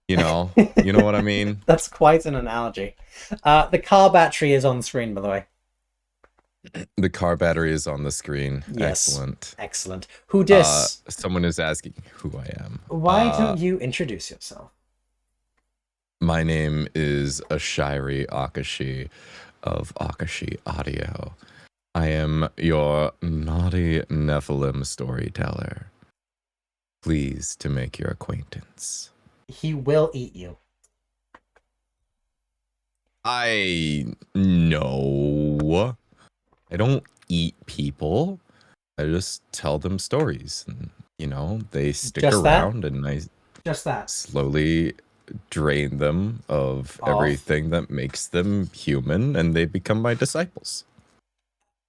You know what I mean? That's quite an analogy. The car battery is on the screen, by the way. The car battery is on the screen. Yes. Excellent. Excellent. Who dis? Someone is asking who I am. Why don't you introduce yourself? My name is Ashiri Akashi of Akashi Audio. I am your naughty Nephilim storyteller. Pleased to make your acquaintance. He will eat you. I know. I don't eat people. I just tell them stories. And, they stick just around that? and I just that. slowly drain them of everything that makes them human, and they become my disciples.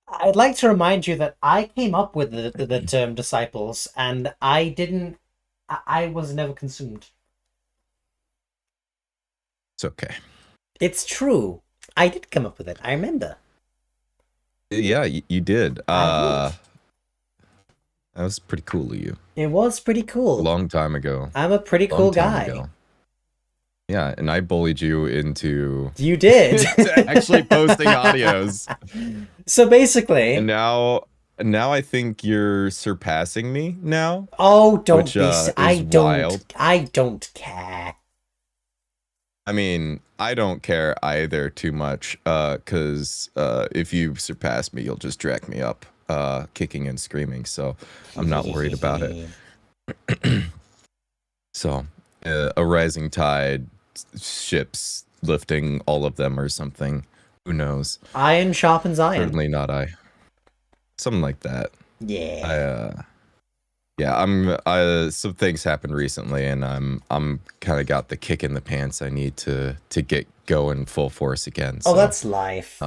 I'd like to remind you that I came up with the term disciples, and I was never consumed. It's okay. It's true. I did come up with it. I remember. Yeah, you did. That was pretty cool of you. It was pretty cool. A long time ago. I'm a pretty cool guy. Yeah, and I bullied you into... You did. actually posting audios. So basically... And now I think you're surpassing me now. Oh, don't be... I don't care. I mean, I don't care either too much, because if you surpass me, you'll just drag me up, kicking and screaming, so I'm not worried about it. So, a rising tide, ships lifting all of them or something, who knows? Iron sharpens iron. Certainly not I. Something like that. Yeah. Some things happened recently, and I'm kind of got the kick in the pants I need to get going full force again. So, that's life.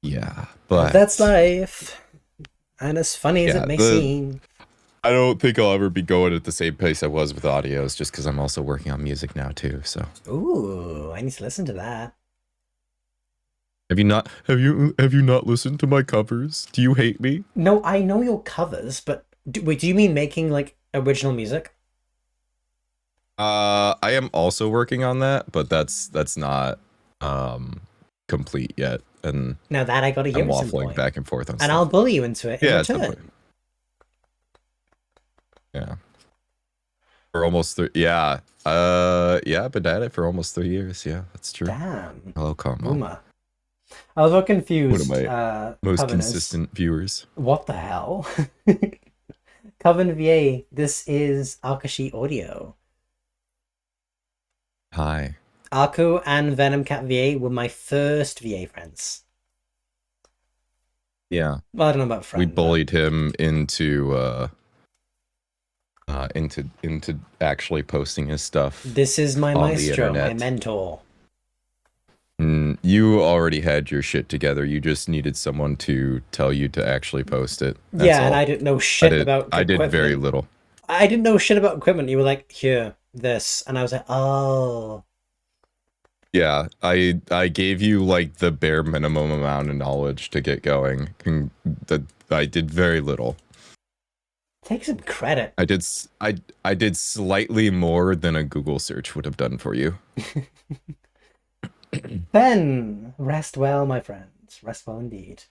Yeah, but that's life. And as funny as it may seem. I don't think I'll ever be going at the same pace I was with audios, just because I'm also working on music now too. So Ooh, I need to listen to that. have you not listened to my covers? Do you hate me? No, I know your covers, but wait, do you mean making like original music? I am also working on that, but that's not um complete yet, and Now that I gotta hear I'm at some waffling point. back and forth on And I'll stuff. bully you into it in Yeah, at some point. return. Yeah, for almost yeah. Yeah, I've been at it for almost 3 years. Yeah, that's true. Damn. Hello, Carmel. Boomer. I was a bit One of confused, my most Coveners. consistent viewers. What the hell? Coven VA, this is Akashi Audio. Hi. Aku and Venom Cat VA were my first VA friends. Yeah, Well, I don't know about we friend, but bullied him into actually posting his stuff this is my on the maestro, my internet. mentor. You already had your shit together. You just needed someone to tell you to actually post it. That's Yeah, and all. I didn't know shit about I did very equipment. little. I didn't know shit about equipment. You were like, here, this. And I was like, oh. Yeah, I gave you like the bare minimum amount of knowledge to get going. And that I did very little. Take some credit. I did slightly more than a Google search would have done for you. Ben, rest well, my friends. Rest well indeed.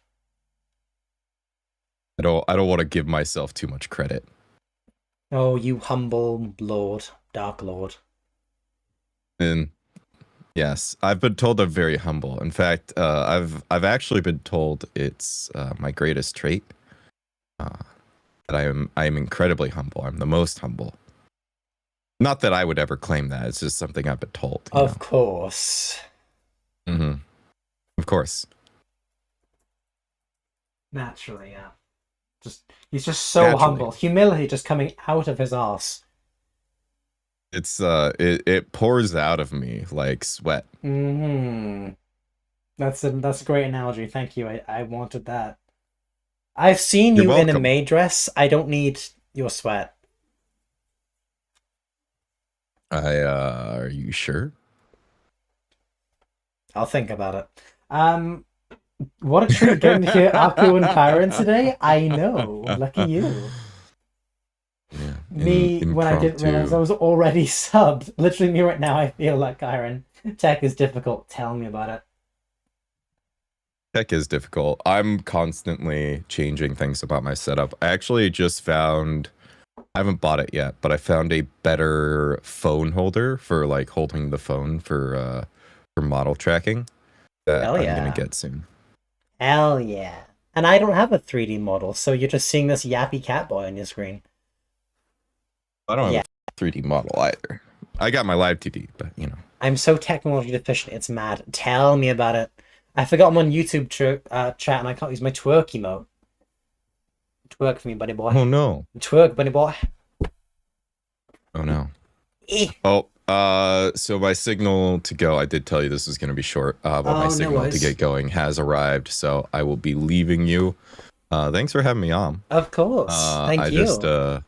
I don't want to give myself too much credit. Oh, you humble lord, dark lord. And yes, I've been told I'm very humble. In fact, I've actually been told it's my greatest trait. That I am incredibly humble. I'm the most humble. Not that I would ever claim that. It's just something I've been told. Of course. Mm-hmm. Of course. Naturally, yeah. He's just so Naturally. humble. Humility just coming out of his arse. It's it pours out of me like sweat. Mm-hmm. That's a great analogy. Thank you. I wanted that. I've seen You're you in a welcome. maid dress. I don't need your sweat. Are you sure? I'll think about it. What a treat getting to hear Aku and KYRAN today. I know. Lucky you. Yeah. Me, when I didn't realize I was already subbed. Literally me right now, I feel like KYRAN. Tech is difficult. Tell me about it. Tech is difficult. I'm constantly changing things about my setup. I actually just found, I haven't bought it yet, but I found a better phone holder for like holding the phone for model tracking that Hell I'm yeah. gonna get soon. Hell yeah. And I don't have a 3D model, so you're just seeing this yappy catboy on your screen. I don't have a 3D model either. I got my live TD, but you know. I'm so technology deficient, it's mad. Tell me about it. I forgot I'm on YouTube chat and I can't use my twerk emote. Twerk for me, buddy boy. Oh no. Twerk, buddy boy. Oh no. Eh. Oh, so my signal to go, I did tell you this was going to be short, but my no signal to worries. get going has arrived, so I will be leaving you. Thanks for having me on. Of course. Thank you.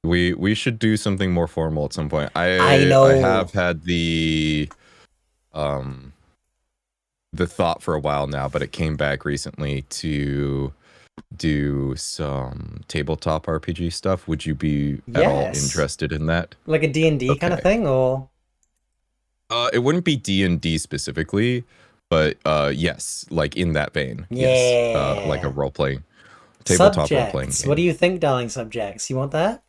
We should do something more formal at some point. I know. I have had the thought for a while now, but it came back recently to do some tabletop RPG stuff. Would you be at all interested in that? Like a D&D kind of thing, or? It wouldn't be D&D specifically, but yes, like in that vein. Yeah. Yes. Like a role-playing, tabletop role-playing game. What do you think, darling subjects? You want that?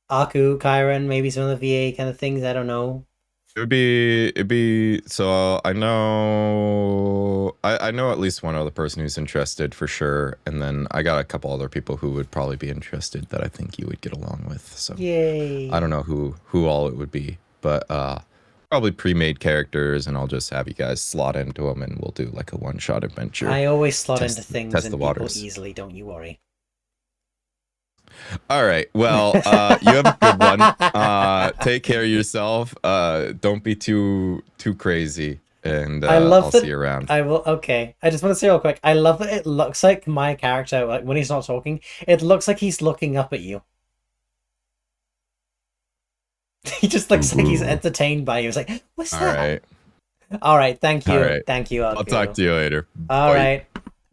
Aku, KYRAN, maybe some of the VA kind of things, I don't know. It'd be so I know at least one other person who's interested for sure, and then I got a couple other people who would probably be interested that I think you would get along with. So yay. I don't know who all it would be, but probably pre-made characters, and I'll just have you guys slot into them, and we'll do like a one-shot adventure. I always slot into things and people easily, don't you worry. All right. Well, you have a good one. Take care of yourself. Don't be too crazy. and I love I'll that. see you around. I will. Okay. I just want to say real quick. I love that it looks like my character, like when he's not talking, it looks like he's looking up at you. He just looks like he's Ooh. entertained by you. It's like, what's All that? right. All right. All right. Thank you, I'll talk Aku. to you later. All Bye. right.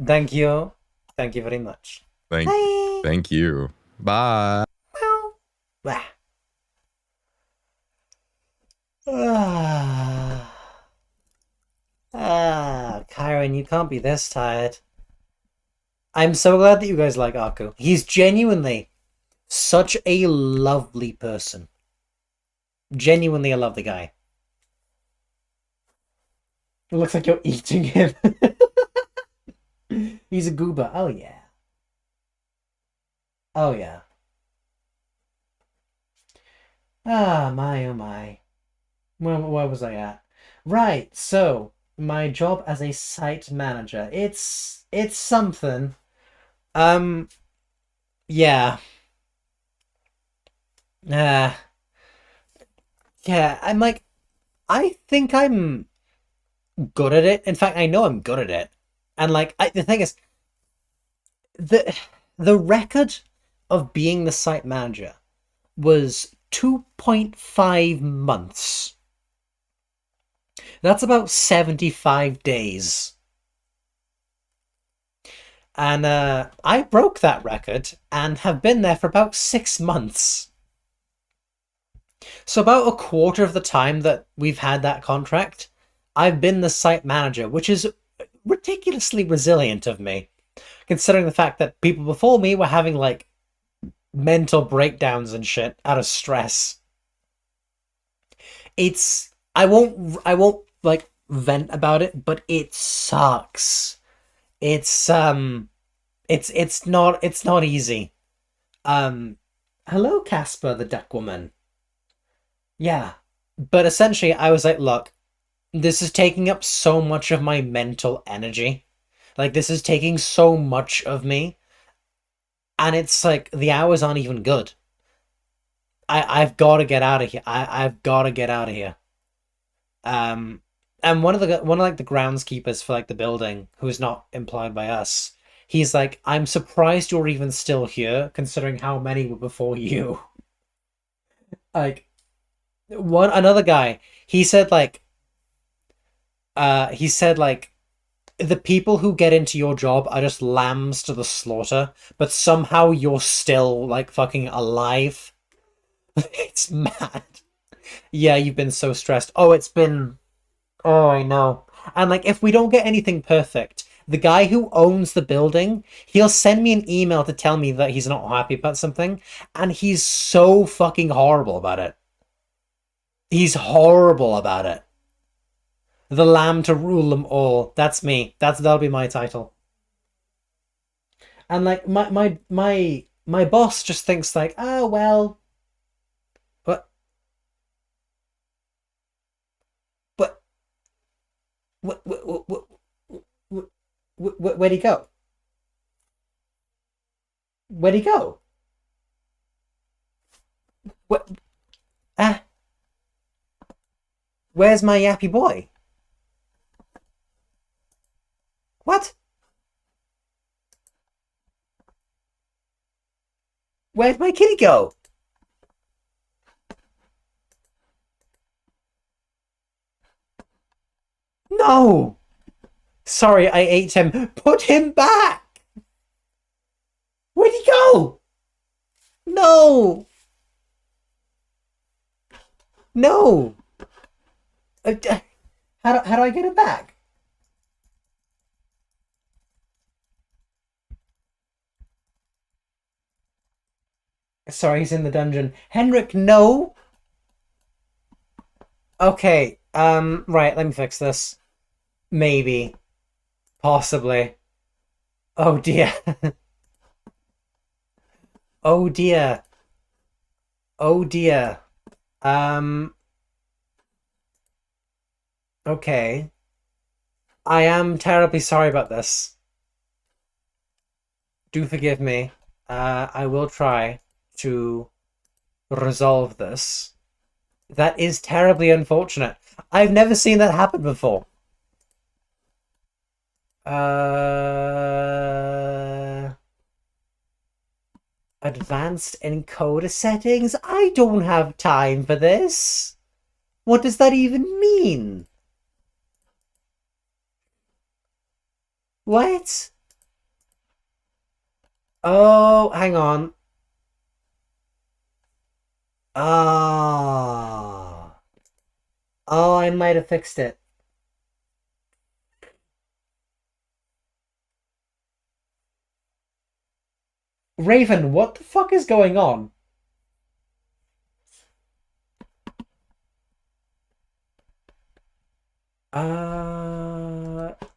Thank you. Thank you very much. Thank Bye. thank you. Bye. Meow. Wah. Ah. Kyron, you can't be this tired. I'm so glad that you guys like Aku. He's genuinely such a lovely person. Genuinely a lovely guy. It looks like you're eating him. He's a goober. Oh, yeah. Oh, yeah. Ah, my, oh, my. Where was I at? Right, so, my job as a site manager. It's something. Um, yeah. Uh, yeah, I'm like, I think I'm good at it. In fact, I know I'm good at it. And like, the thing is, the the record of being the site manager was 2.5 months. That's about 75 days. And I broke that record and have been there for about 6 months. So about a quarter of the time that we've had that contract, I've been the site manager, which is ridiculously resilient of me, considering the fact that people before me were having like mental breakdowns and shit out of stress. It's I won't like vent about it, but it sucks. It's it's not easy. Um Hello Casper the Duck Woman. Yeah. But essentially I was like, look, this is taking up so much of my mental energy. Like this is taking so much of me, and it's like the hours aren't even good. I've got to get out of here. I've got to get out of here. Um, and one of like the groundskeepers for like the building, who's not employed by us, he's like, I'm surprised you're even still here, considering how many were before you. Like one another guy, he said like the people who get into your job are just lambs to the slaughter, but somehow you're still like fucking alive. It's mad. Yeah, you've been so stressed. Oh, I know. And like, if we don't get anything perfect, the guy who owns the building, he'll send me an email to tell me that he's not happy about something, and he's so fucking horrible about it. He's horrible about it. The lamb to rule them all. That's me. That'll be my title. And like my boss just thinks like, oh well, what what what, where'd he go? Where'd he go? What? Ah, where's my yappy boy? What? Where'd my kitty go? No! Sorry, I ate him. Put him back! Where'd he go? No! No! How do I get him back? Sorry, he's in the dungeon. Henrik, no! Okay, right, let me fix this. Maybe. Possibly. Oh dear. Oh dear. Oh dear. Um, okay. I am terribly sorry about this. Do forgive me. I will try to resolve this. That is terribly unfortunate. I've never seen that happen before. Uh, advanced encoder settings? I don't have time for this. What does that even mean? What? Oh, hang on. Ah. Oh, I might have fixed it. Raven, what the fuck is going on?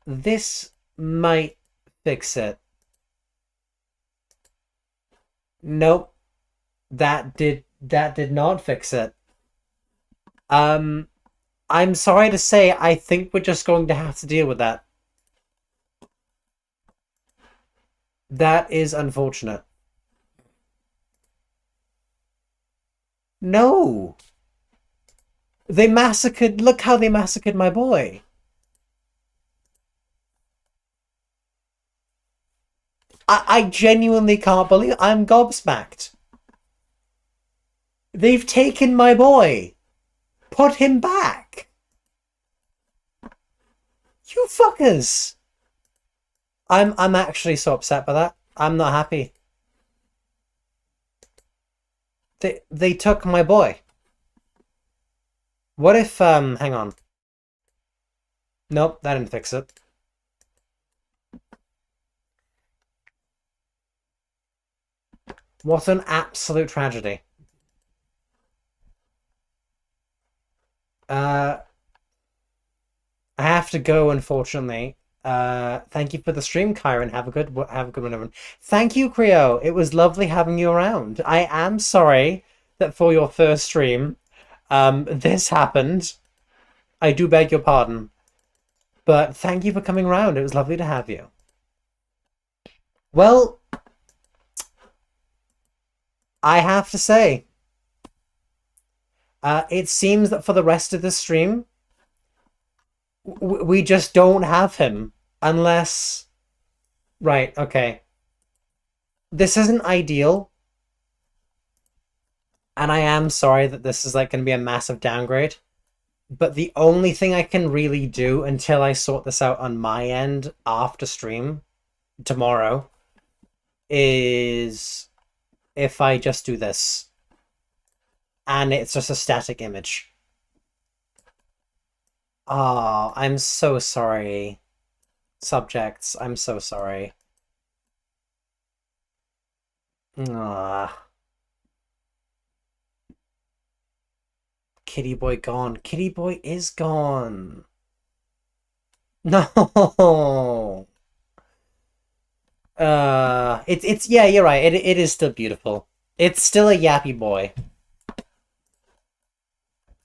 This might fix it. Nope, that did not fix it. Um, I'm sorry to say, I think we're just going to have to deal with that. That is unfortunate. No! They massacred. Look how they massacred my boy. I genuinely can't believe. I'm gobsmacked. They've taken my boy. Put him back. You fuckers. I'm actually so upset by that. I'm not happy. They took my boy. What if hang on. Nope, that didn't fix it. What an absolute tragedy. I have to go, unfortunately. Thank you for the stream, Kyron. Have a good one, everyone. Thank you, Creo. It was lovely having you around. I am sorry that for your first stream, this happened. I do beg your pardon. But thank you for coming around. It was lovely to have you. Well, I have to say, it seems that for the rest of the stream, we just don't have him unless... Right, okay. This isn't ideal. And I am sorry that this is like going to be a massive downgrade. But the only thing I can really do until I sort this out on my end after stream tomorrow is if I just do this. And it's just a static image. Oh, I'm so sorry. Subjects, I'm so sorry. Ah. Kitty boy gone. Kitty boy is gone. No. It's yeah, you're right. It is still beautiful. It's still a yappy boy.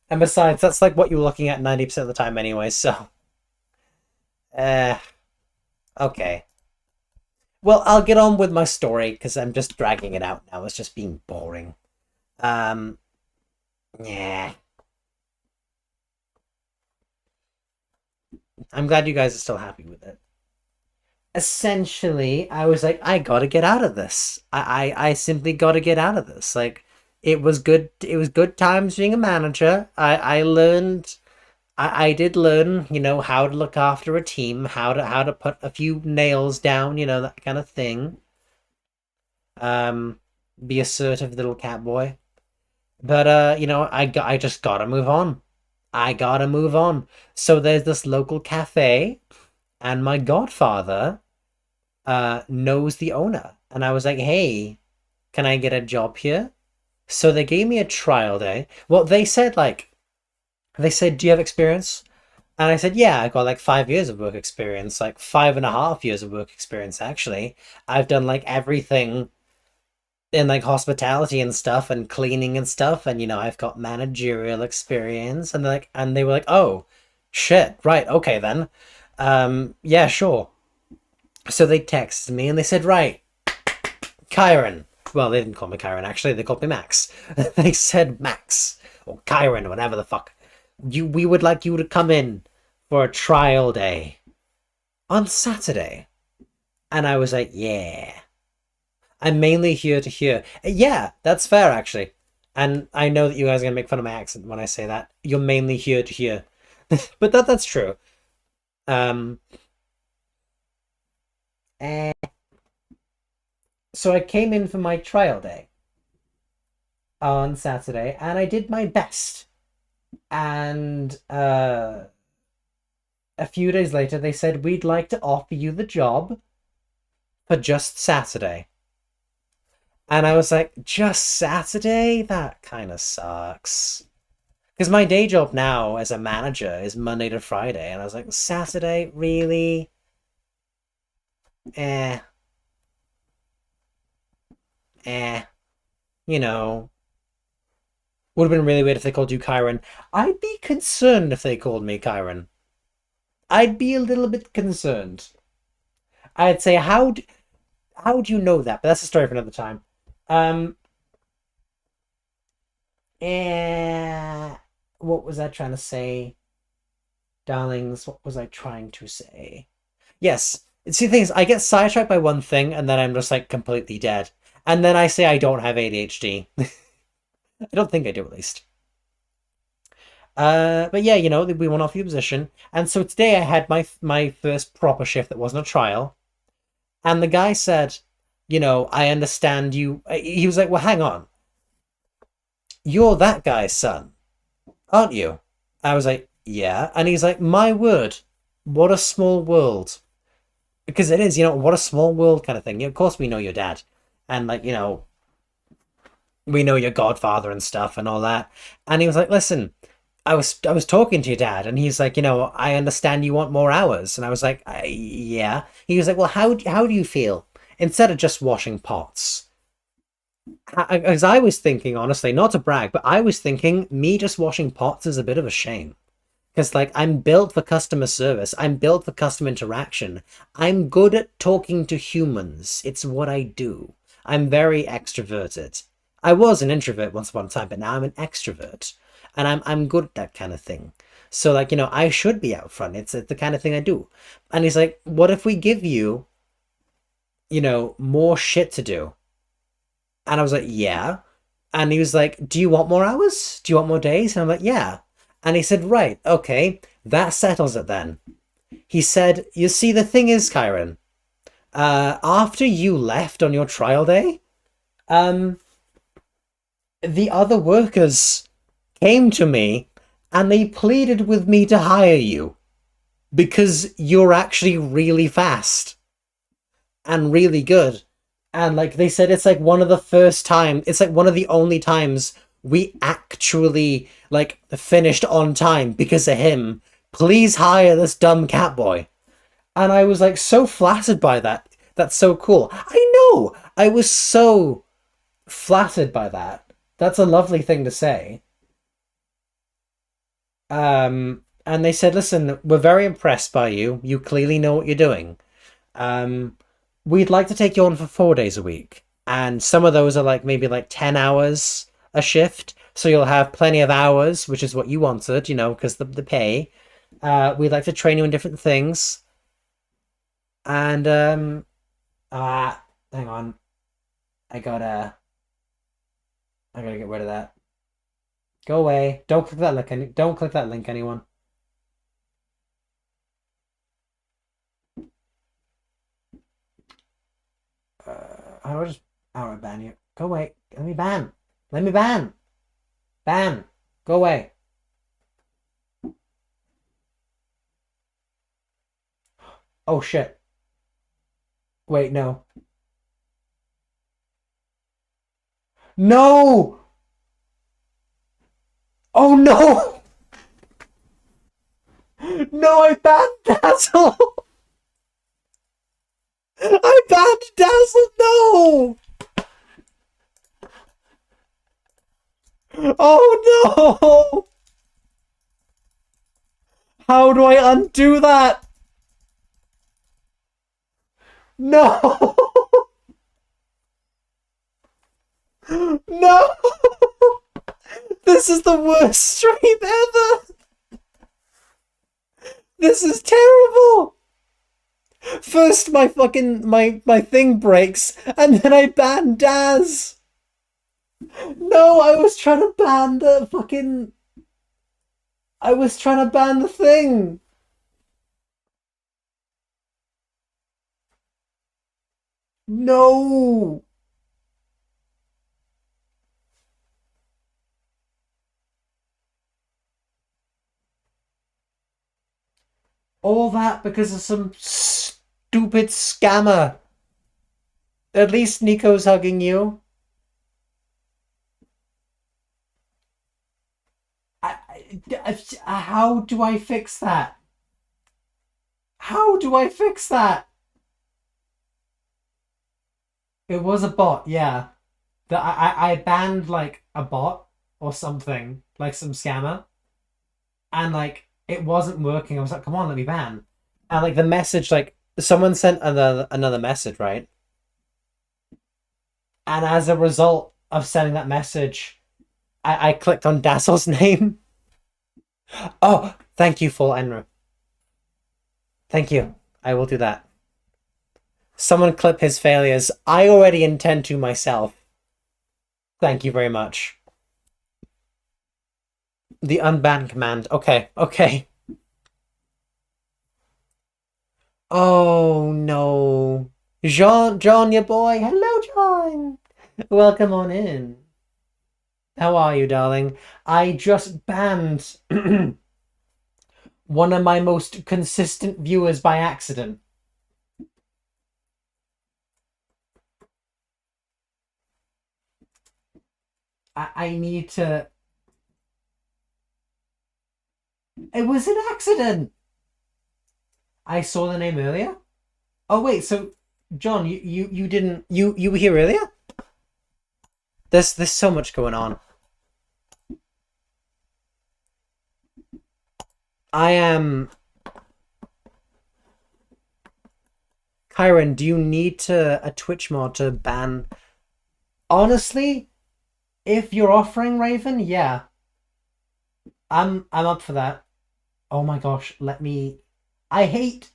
And besides, that's like what you're looking at 90% of the time anyway, so. Okay. Well, I'll get on with my story, because I'm just dragging it out now. It's just being boring. Yeah. I'm glad you guys are still happy with it. Essentially, I was like, I gotta get out of this. I simply gotta get out of this. Like, it was good times being a manager. I learned I did learn, how to look after a team, how to put a few nails down, that kind of thing. Be assertive little cat boy. But I just gotta move on. I gotta move on. So there's this local cafe, and my godfather knows the owner. And I was like, hey, can I get a job here? So they gave me a trial day. Well, they said, do you have experience? And I said, yeah, I got like 5 years of work experience, like 5.5 years of work experience, actually. I've done like everything in like hospitality and stuff and cleaning and stuff. And, I've got managerial experience. And they were like, oh, shit, right, okay then. Yeah, sure. So they texted me and they said, right, KYRAN. Well, they didn't call me KYRAN, actually. They called me Max. They said Max, or KYRAN, whatever the fuck. We would like you to come in for a trial day. on Saturday. And I was like, yeah, I'm mainly here to hear. Yeah, that's fair, actually. And I know that you guys are going to make fun of my accent when I say that. You're mainly here to hear. But that's true. Um, eh, so I came in for my trial day on Saturday, and I did my best. And a few days later, they said, we'd like to offer you the job for just Saturday. And I was like, just Saturday? That kind of sucks. Because my day job now as a manager is Monday to Friday. And I was like, Saturday? Really? Eh, eh. You know, would have been really weird if they called you KYRAN. I'd be concerned if they called me KYRAN. I'd be a little bit concerned. I'd say, how do you know that? But that's a story for another time. Um, eh, what was I trying to say? Darlings, what was I trying to say? Yes. See, the thing is, I get sidetracked by one thing, and then I'm just like completely dead. And then I say I don't have ADHD. I don't think I do, at least. But yeah, we went off the position, and so today I had my first proper shift that wasn't a trial, and the guy said, I understand you. He was like, well, hang on, you're that guy's son, aren't you? I was like, yeah, and he's like, my word, what a small world. Because it is, what a small world kind of thing. Of course, we know your dad, and like, we know your godfather and stuff and all that. And he was like, listen, I was talking to your dad, and he's like, I understand you want more hours, and I was like, yeah. He was like, well, how do you feel instead of just washing pots? As I was thinking, honestly, not to brag, but I was thinking me just washing pots is a bit of a shame. Because, like, I'm built for customer service. I'm built for customer interaction. I'm good at talking to humans. It's what I do. I'm very extroverted. I was an introvert once upon a time, but now I'm an extrovert. And I'm good at that kind of thing. So, like, I should be out front. It's the kind of thing I do. And he's like, what if we give you, more shit to do? And I was like, yeah. And he was like, do you want more hours? Do you want more days? And I'm like, yeah. And he said, right, okay, that settles it then. He said, you see, the thing is, KYRAN, after you left on your trial day, um, the other workers came to me and they pleaded with me to hire you because you're actually really fast and really good. And like they said, it's like one of the first time, it's like one of the only times we actually like finished on time because of him. Please hire this dumb cat boy. And I was like so flattered by that. That's so cool. I know. I was so flattered by that. That's a lovely thing to say. And they said, listen, we're very impressed by you. You clearly know what you're doing. Um, we'd like to take you on for 4 days a week. And some of those are like maybe like 10 hours a shift. So you'll have plenty of hours, which is what you wanted, because the pay. We'd like to train you in different things. And hang on. I gotta I gotta get rid of that. Go away. Don't click that link. Don't click that link, anyone. How do I just outright ban you? Go away. Let me ban. Let me ban. Ban. Go away. Oh shit. Wait, no. No! Oh no! No, I banned Dazzle! I banned Dazzle! No! Oh no! How do I undo that? No! No! This is the worst stream ever! This is terrible! First my fucking my thing breaks, and then I ban Daz. No, I was trying to ban the fucking. I was trying to ban the thing. No. All that because of some stupid scammer. At least Nico's hugging you. How do I fix that? How do I fix that? It was a bot, yeah. That I banned like a bot or something, like some scammer, and like it wasn't working. I was like, come on, let me ban. And like the message, like someone sent another message, right? And as a result of sending that message, I clicked on Dazzle's name. Oh, thank you, full Enro. Thank you. I will do that. Someone clip his failures. I already intend to myself. Thank you very much. The unban command. Okay, okay. Oh no. John, your boy. Hello, John. Welcome on in. How are you, darling? I just banned one of my most consistent viewers by accident. I need to. It was an accident. I saw the name earlier. Oh wait, so John, you didn't you were here earlier? There's so much going on. I am KYRAN, do you need a Twitch mod to ban? Honestly, if you're offering Raven, yeah. I'm up for that. Oh my gosh, let me. I hate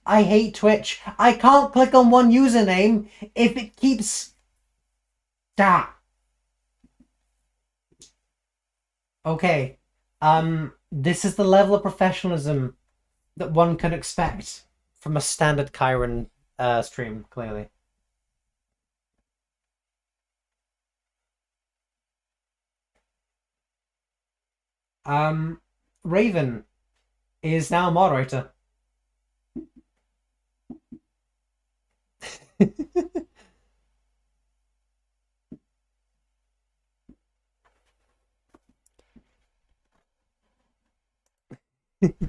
Twitch. I can't click on one username if it keeps. Stop. Okay. This is the level of professionalism that one can expect from a standard KYRAN stream, clearly. Raven is now a moderator.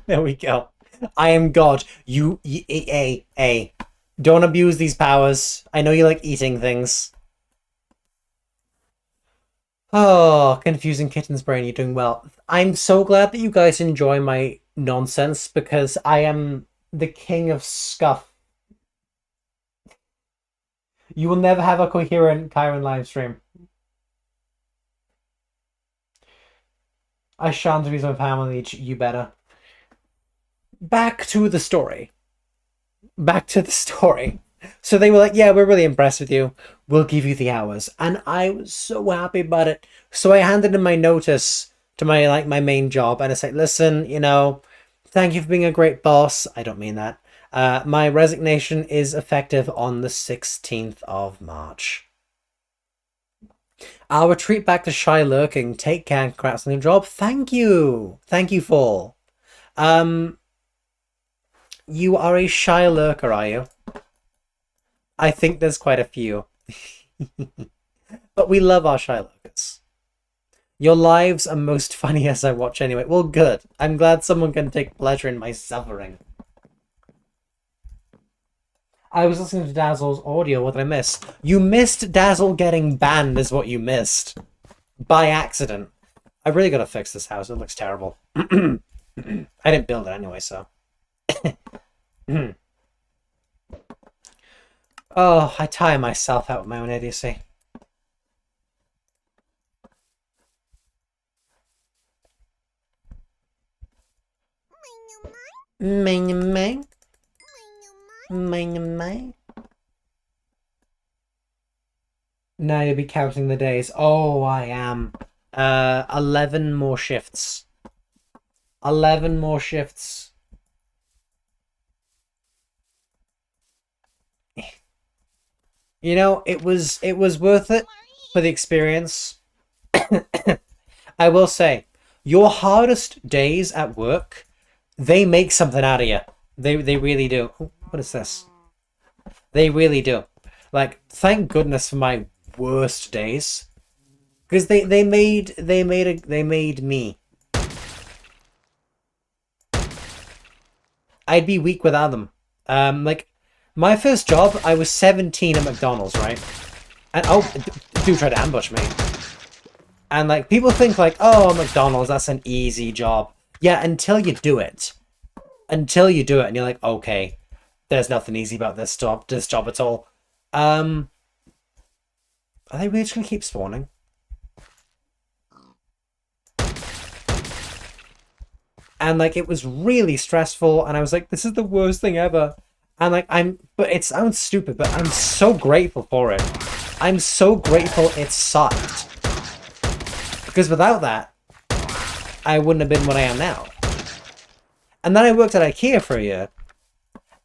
There we go. I am God. A. Don't abuse these powers. I know you like eating things. Oh, confusing kitten's brain. You're doing well. I'm so glad that you guys enjoy my nonsense because I am the king of scuff. You will never have a coherent KYRAN live stream. I shan't abuse my family. You better. Back to the story. Back to the story. So they were like, yeah, we're really impressed with you. We'll give you the hours. And I was so happy about it. So I handed in my notice to my main job and I said, listen, thank you for being a great boss. I don't mean that. My resignation is effective on the 16th of March. I'll retreat back to shy lurking. Take care and congrats on your job. Thank you. Thank you, Fall. You are a shy lurker, are you? I think there's quite a few. But we love our shy lurkers. Your lives are most funny as I watch anyway. Well, good. I'm glad someone can take pleasure in my suffering. I was listening to Dazzle's audio. What did I miss? You missed Dazzle getting banned is what you missed. By accident. I really gotta fix this house. It looks terrible. I didn't build it anyway, so. Oh, I tire myself out with my own idiocy. Ming. Now you'll be counting the days. Oh, I am. 11 more shifts. 11 more shifts. You know, it was worth it for the experience. I will say, your hardest days at work, they make something out of you. They really do. What is this? They really do. Like, thank goodness for my worst days, because they made me. I'd be weak without them. Like, my first job, I was 17 at McDonald's, right? And oh, do try to ambush me. And like, people think like, oh, McDonald's, that's an easy job. Yeah, until you do it. Until you do it, and you're like, okay, there's nothing easy about this job at all. Are they really just gonna keep spawning? And like, it was really stressful, and I was like, this is the worst thing ever. And like, but it sounds stupid, but I'm so grateful for it. I'm so grateful it sucked. Because without that, I wouldn't have been what I am now. And then I worked at IKEA for a year,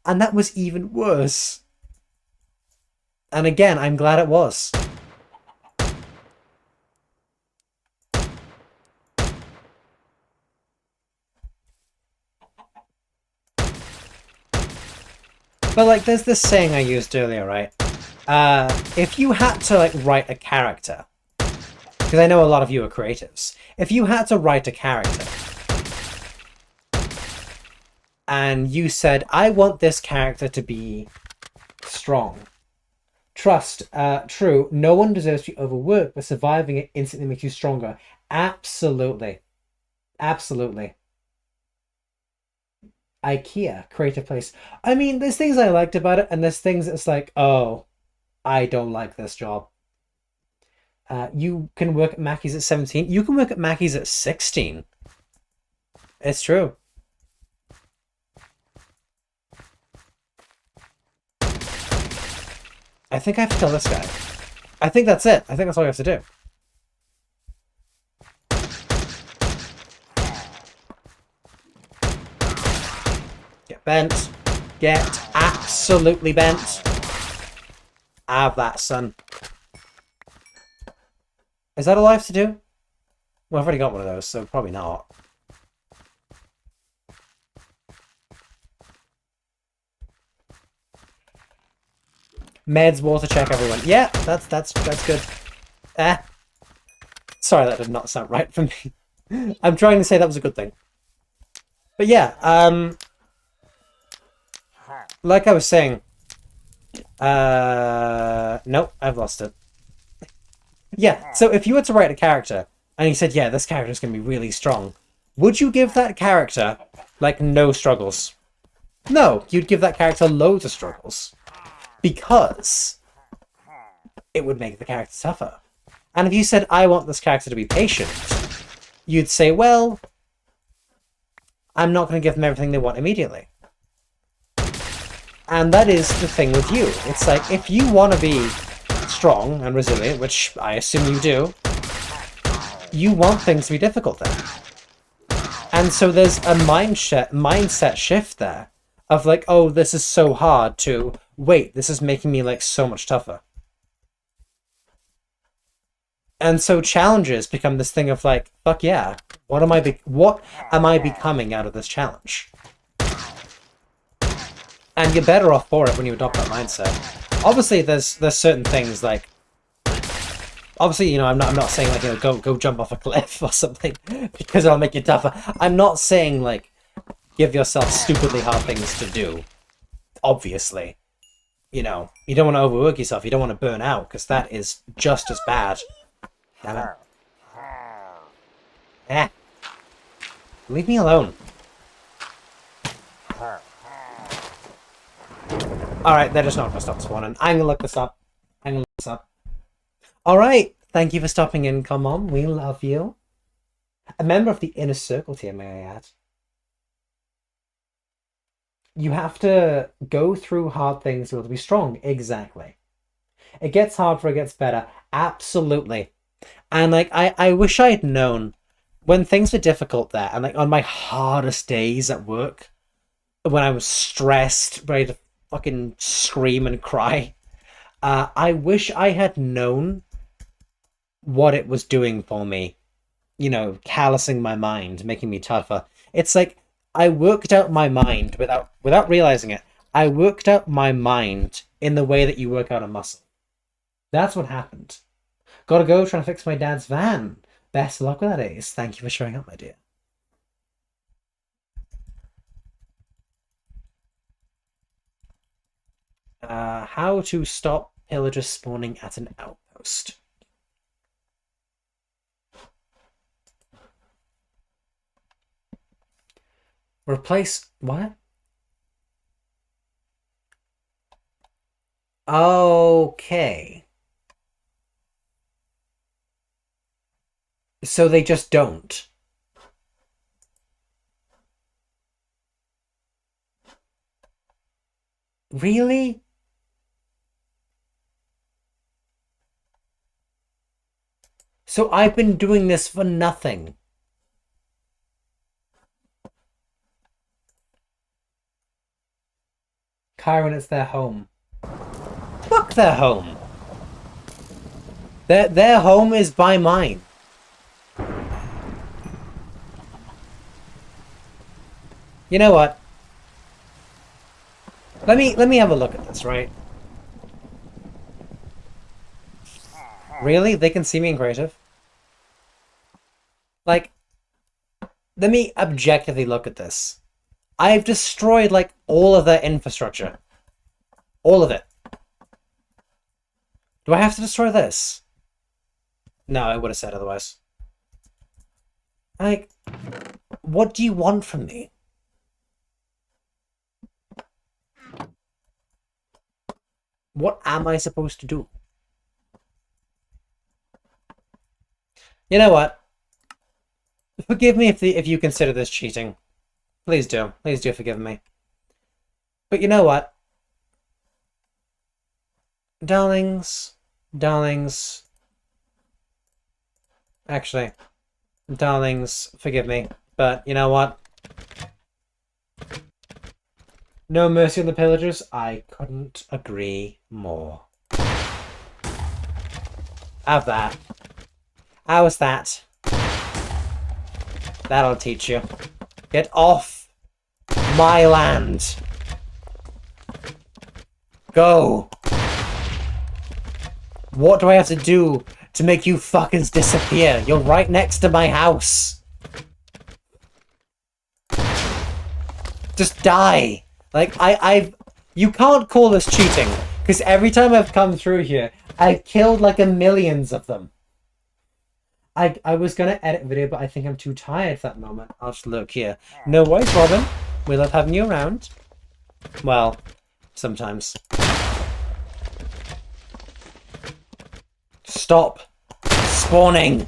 and that was even worse. And again, I'm glad it was. But like, there's this saying I used earlier, right? If you had to like write a character, because I know a lot of you are creatives, if you had to write a character, and you said, I want this character to be strong. Trust, true, no one deserves to be overworked, but surviving it instantly makes you stronger. Absolutely. Absolutely. IKEA, creative place. I mean, there's things I liked about it, and there's things that's like, oh, I don't like this job. You can work at Mackey's at 17. You can work at Mackey's at 16. It's true. I think I have to kill this guy. I think that's it. I think that's all you have to do. Get bent. Get absolutely bent. Have that, son. Is that alive to do? Well, I've already got one of those, so probably not. Meds, water check, everyone. Yeah, that's good. Sorry, that did not sound right for me. I'm trying to say that was a good thing. But yeah, like I was saying, nope, I've lost it. Yeah, so if you were to write a character, and you said, yeah, this character is going to be really strong, would you give that character, like, no struggles? No, you'd give that character loads of struggles. Because it would make the character tougher. And if you said, I want this character to be patient, you'd say, well, I'm not going to give them everything they want immediately. And that is the thing with you. It's like, if you want to be strong and resilient, which I assume you do, you want things to be difficult then. And so there's a mindset shift there of like, oh, this is so hard, to wait, this is making me like so much tougher. And so challenges become this thing of like, fuck yeah, what am I becoming out of this challenge? And you're better off for it when you adopt that mindset. Obviously, there's certain things like, obviously, you know, I'm not saying like, you know, go jump off a cliff or something because it'll make you tougher. I'm not saying like give yourself stupidly hard things to do. Obviously, you know, you don't want to overwork yourself. You don't want to burn out, because that is just as bad. Damn it. Eh. Leave me alone. Alright, they're just not going to stop spawning. I'm going to look this up. Alright, thank you for stopping in. Come on, we love you. A member of the inner circle tier, may I add. You have to go through hard things to be strong. Exactly. It gets harder, it gets better. Absolutely. And like I wish I had known when things were difficult there, and like on my hardest days at work, when I was stressed, ready to fucking scream and cry. I wish I had known what it was doing for me. You know, callousing my mind, making me tougher. It's like I worked out my mind without realizing it. I worked out my mind in the way that you work out a muscle. That's what happened. Gotta go trying to fix my dad's van. Best of luck with that, Ace. Thank you for showing up, my dear. How to stop pillagers spawning at an outpost. Replace what? Okay. So they just don't. Really? So I've been doing this for nothing. KYRAN, it's their home. Fuck their home. Their home is by mine. You know what? Let me have a look at this, right? Really? They can see me in creative? Like, let me objectively look at this. I've destroyed, like, all of their infrastructure. All of it. Do I have to destroy this? No, I would have said otherwise. Like, what do you want from me? What am I supposed to do? You know what? Forgive me if you consider this cheating. Please do. Please do forgive me. But you know what? Darlings. Actually, darlings, forgive me. But you know what? No mercy on the pillagers. I couldn't agree more. Have that. How's that? That'll teach you. Get off my land. Go. What do I have to do to make you fuckers disappear? You're right next to my house. Just die. Like, you can't call this cheating, because every time I've come through here, I've killed like millions of them. I was gonna edit video, but I think I'm too tired for that moment. I'll just look here. No worries, Robin. We love having you around. Well, sometimes. Stop spawning.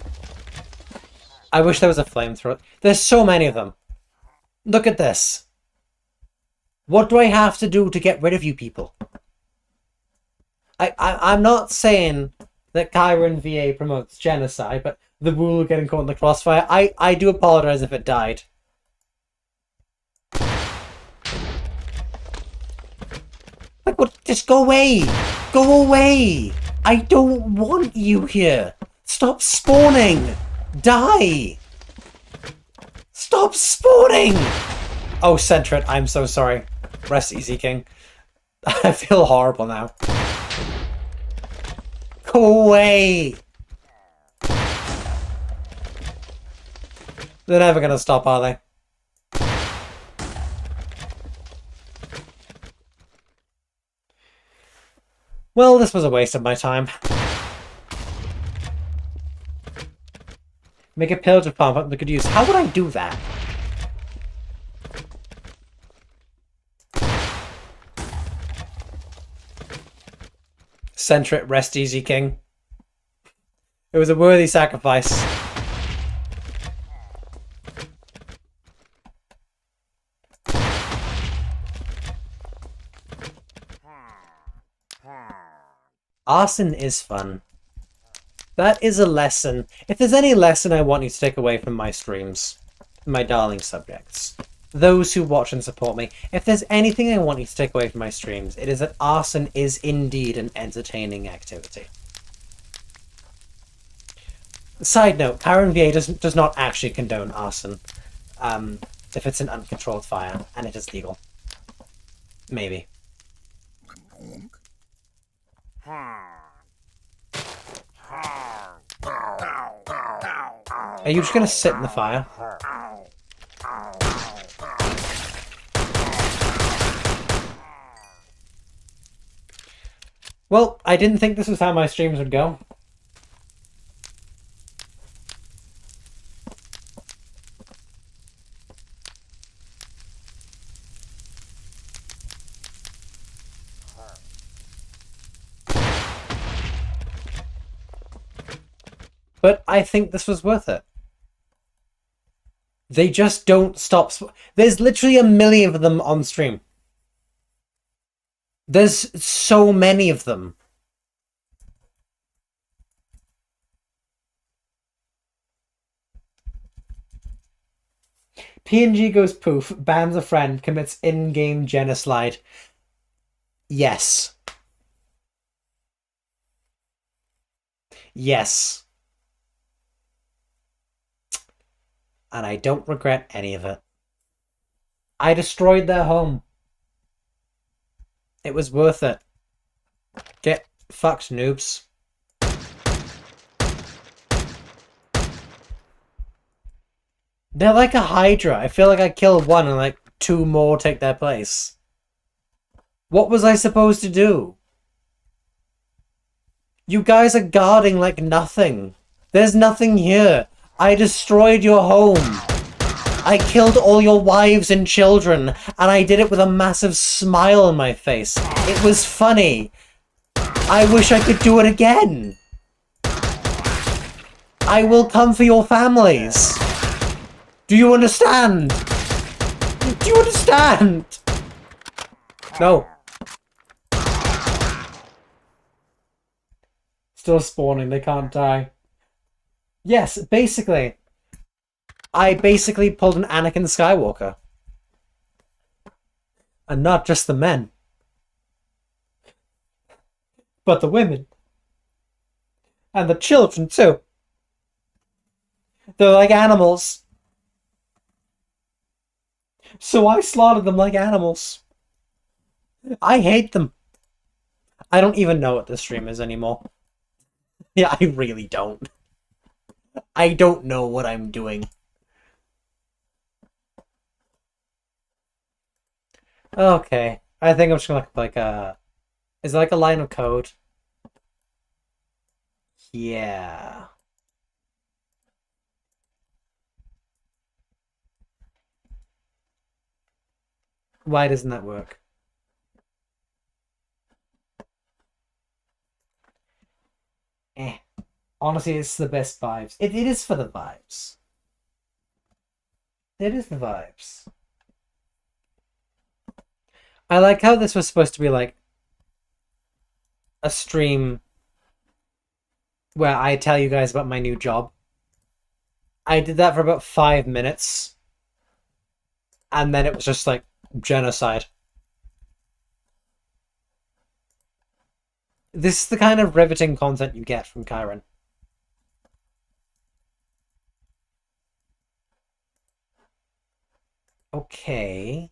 I wish there was a flamethrower. There's so many of them. Look at this. What do I have to do to get rid of you people? I'm not saying that KYRAN VA promotes genocide, but the rule of getting caught in the crossfire, I do apologize if it died. Like, what? Just go away! Go away! I don't want you here! Stop spawning! Die! Stop spawning! Oh, Centret, I'm so sorry. Rest easy, King. I feel horrible now. Go away! They're never gonna stop, are they? Well, this was a waste of my time. Make a pillager farm up we could use. How would I do that? Centret, rest easy, King. It was a worthy sacrifice. Arson is fun. That is a lesson. If there's any lesson I want you to take away from my streams, my darling subjects, those who watch and support me, if there's anything I want you to take away from my streams, it is that arson is indeed an entertaining activity. Side note, KYRAN VA does not actually condone arson. If it's an uncontrolled fire, and it is legal. Maybe. Are you just gonna sit in the fire? Well, I didn't think this was how my streams would go. But I think this was worth it. They just don't stop. There's literally a million of them on stream. There's so many of them. PNG goes poof, bans a friend, commits in-game genocide. Yes. Yes. And I don't regret any of it. I destroyed their home. It was worth it. Get fucked, noobs. They're like a Hydra. I feel like I killed one and like 2 more take their place. What was I supposed to do? You guys are guarding like nothing. There's nothing here. I destroyed your home. I killed all your wives and children, and I did it with a massive smile on my face. It was funny. I wish I could do it again. I will come for your families. Do you understand? Do you understand? No. Still spawning, they can't die. Yes, basically. I basically pulled an Anakin Skywalker. And not just the men. But the women. And the children, too. They're like animals. So I slaughtered them like animals. I hate them. I don't even know what this stream is anymore. Yeah, I really don't. I don't know what I'm doing. Okay. I think I'm just gonna look like a... Is it like a line of code? Yeah. Why doesn't that work? Honestly, it's the best vibes. It is for the vibes. It is the vibes. I like how this was supposed to be like a stream where I tell you guys about my new job. I did that for about 5 minutes. And then it was just like genocide. This is the kind of riveting content you get from KYRAN. Okay.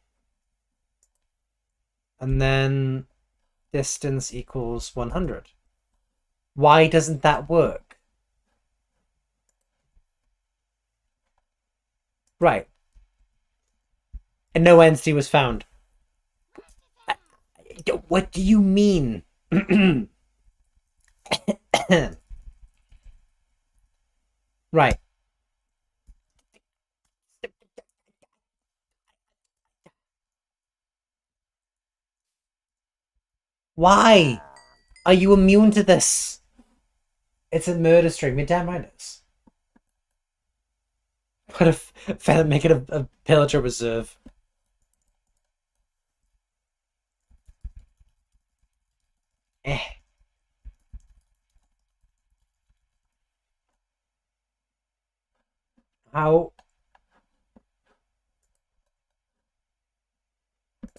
And then distance equals 100. Why doesn't that work? Right. And no entity was found. What do you mean? Right. Why? Are you immune to this? It's a murder stream. You're damn right it is. What if make it a pillager reserve? Eh. How?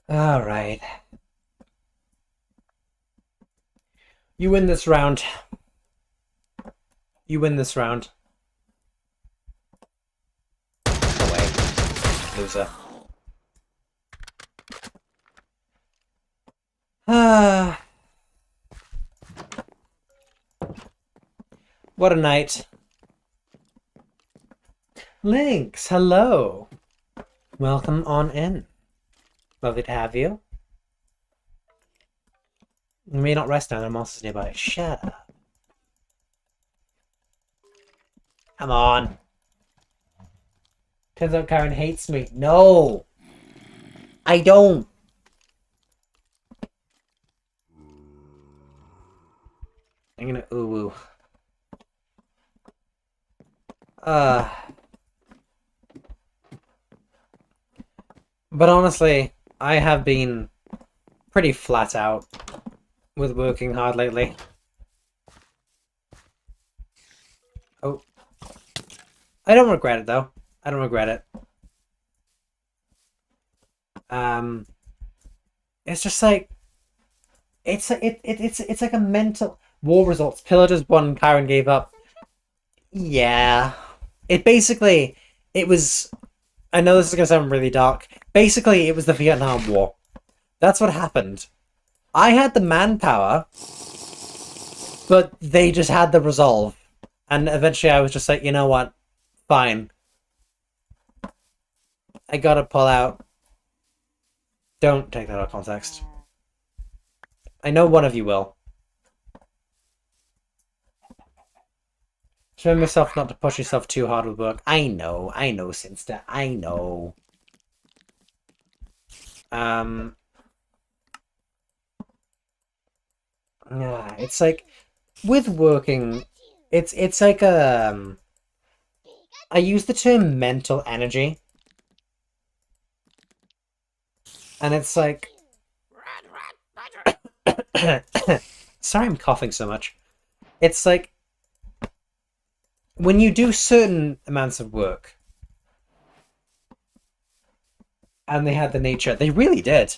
All right. You win this round. You win this round. Away. Loser. Ah. What a night. Lynx, hello. Welcome on in. Lovely to have you. You may not rest down, there are monsters nearby. Shut up. Come on. Turns out Karen hates me. No! I don't! I'm gonna ooh-woo. But honestly, I have been pretty flat out with working hard lately. Oh. I don't regret it, though. I don't regret it. It's just like... It's like a mental... War results. Pillagers won, Kyron gave up. Yeah. It basically... It was... I know this is going to sound really dark. Basically, it was the Vietnam War. That's what happened. I had the manpower, but they just had the resolve. And eventually I was just like, you know what? Fine. I gotta pull out. Don't take that out of context. I know one of you will. Just remember yourself not to push yourself too hard with work. I know, Sinster. I know. Yeah, it's like with working, it's like I use the term mental energy, and it's like sorry I'm coughing so much. It's like when you do certain amounts of work, and they had the nature, they really did.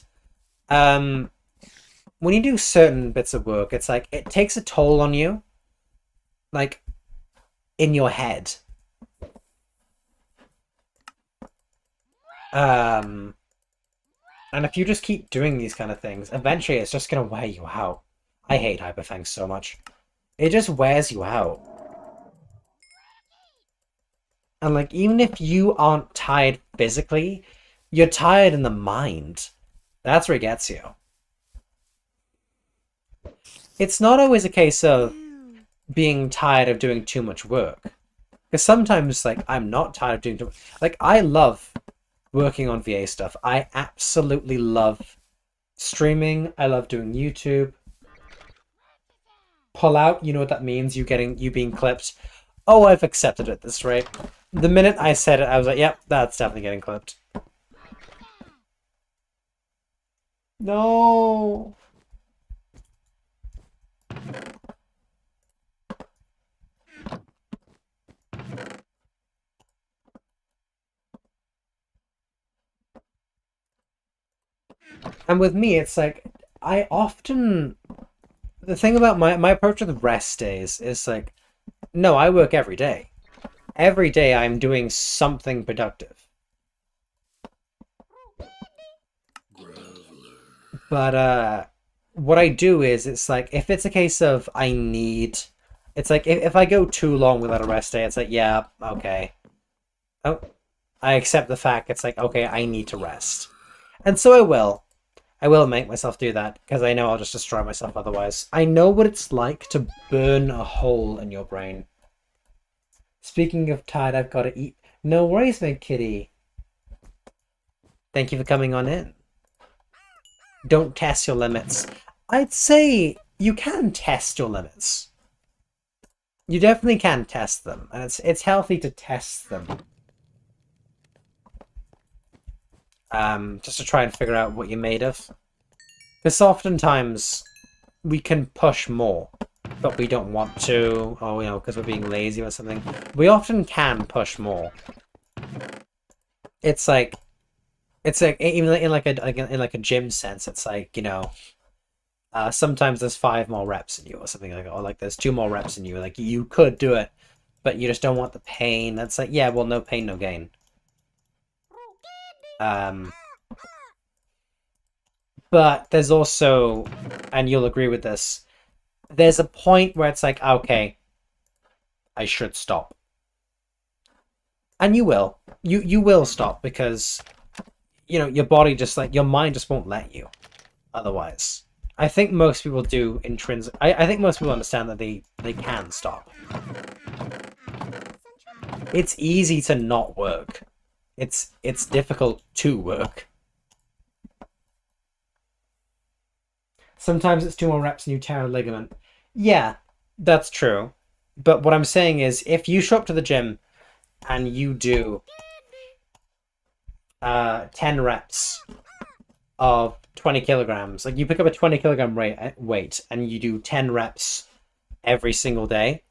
When you do certain bits of work, it's like it takes a toll on you, like in your head. And if you just keep doing these kind of things, eventually it's just gonna wear you out. I hate hyperfang so much. It just wears you out. And like, even if you aren't tired physically, you're tired in the mind. That's where it gets you. It's not always a case of being tired of doing too much work. Because sometimes, like, I'm not tired of doing too much. Like, I love working on VA stuff. I absolutely love streaming. I love doing YouTube. Pull out, you know what that means? You being clipped. Oh, I've accepted it at this rate. The minute I said it, I was like, yep, that's definitely getting clipped. No. And with me, it's like, I often... The thing about my approach with rest days is like, no, I work every day. Every day I'm doing something productive. But what I do is, it's like, if it's a case of I need... It's like, if I go too long without a rest day, it's like, yeah, okay. Oh, I accept the fact it's like, okay, I need to rest. And so I will. I will make myself do that, because I know I'll just destroy myself otherwise. I know what it's like to burn a hole in your brain. Speaking of tired, I've got to eat. No worries, my kitty. Thank you for coming on in. Don't test your limits. I'd say you can test your limits. You definitely can test them, and it's healthy to test them. Just to try and figure out what you're made of. Because oftentimes, we can push more. but we don't want to, or because we're being lazy or something, we often can push more. It's like even in like a gym sense, it's like sometimes there's 5 more reps in you or something like, or like there's 2 more reps in you. Like you could do it, but you just don't want the pain. That's like, yeah, well, no pain, no gain. But there's also, and you'll agree with this, there's a point where it's like, okay, I should stop. And you will. You will stop because your body just like your mind just won't let you otherwise. I think most people do intrinsic. I think most people understand that they can stop. It's easy to not work. It's difficult to work. Sometimes it's 2 more reps and you tear a ligament. Yeah, that's true. But what I'm saying is, if you show up to the gym and you do 10 reps of 20 kilograms, like you pick up a 20-kilogram weight and you do 10 reps every single day,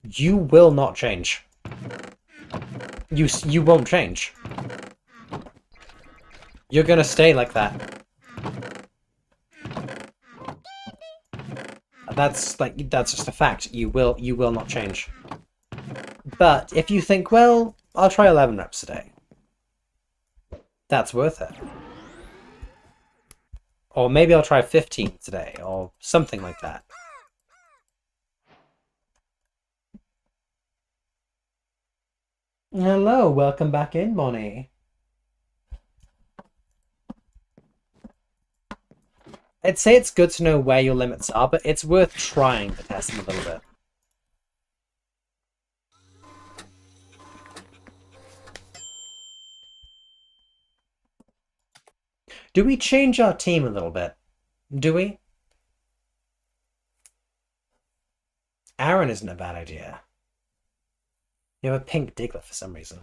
you will not change. You won't change. You're gonna stay like that. That's just a fact. You will not change. But if you think, well, I'll try 11 reps a day, that's worth it. Or maybe I'll try 15 today, or something like that. Hello, welcome back in, Bonnie. I'd say it's good to know where your limits are, but it's worth trying to test them a little bit. Do we change our team a little bit? Do we? Aaron isn't a bad idea. You have a pink Diglett for some reason.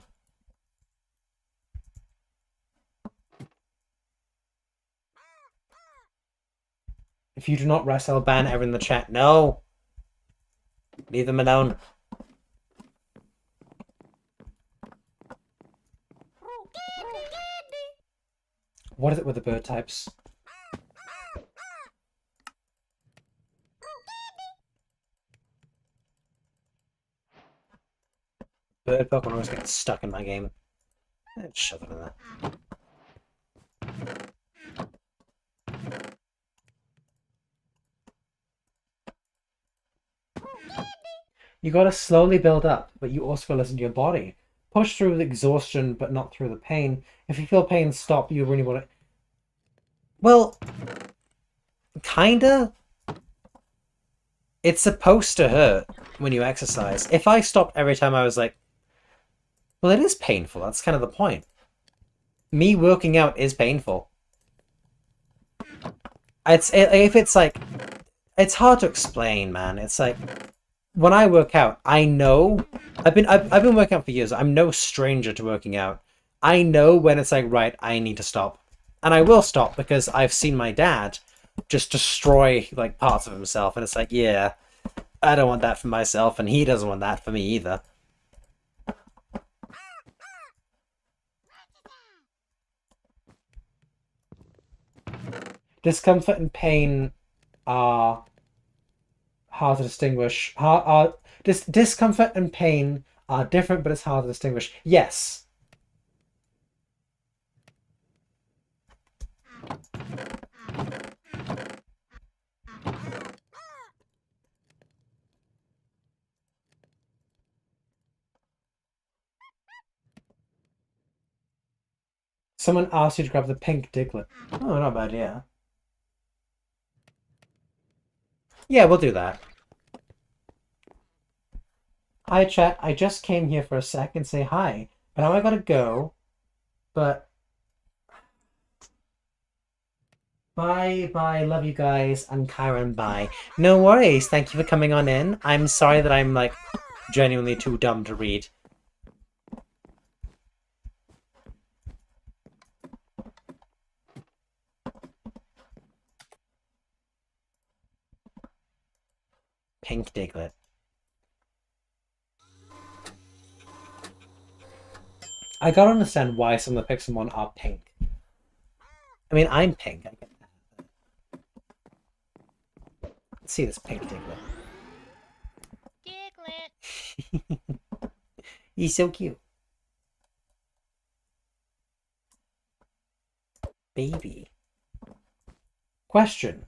If you do not rest, I'll ban everyone in the chat. No! Leave them alone. What is it with the bird types? Bird Pokemon always get stuck in my game. Shove it in there. You gotta slowly build up, but you also gotta listen to your body. Push through the exhaustion, but not through the pain. If you feel pain, stop. You really want to. Well, kinda. It's supposed to hurt when you exercise. If I stopped every time I was like, well, it is painful. That's kind of the point. Me working out is painful. It's hard to explain, man. It's like when I work out, I know I've been working out for years. I'm no stranger to working out. I know when it's like, right, I need to stop. And I will stop because I've seen my dad just destroy like parts of himself, and it's like, yeah, I don't want that for myself, and he doesn't want that for me either. Discomfort and pain are hard to distinguish. Discomfort and pain are different, but it's hard to distinguish. Yes. Someone asked you to grab the pink Diglett. Oh, not bad, yeah. Yeah, we'll do that. Hi, chat. I just came here for a sec and say hi, but now I gotta go. But bye, bye. Love you guys. And KYRAN, bye. No worries. Thank you for coming on in. I'm sorry that I'm like genuinely too dumb to read. pink Diglett. I gotta understand why some of the Pixelmon are pink. I mean, I'm pink. I get that. Let's see this pink Diglett. Diglett. He's so cute. Baby. Question.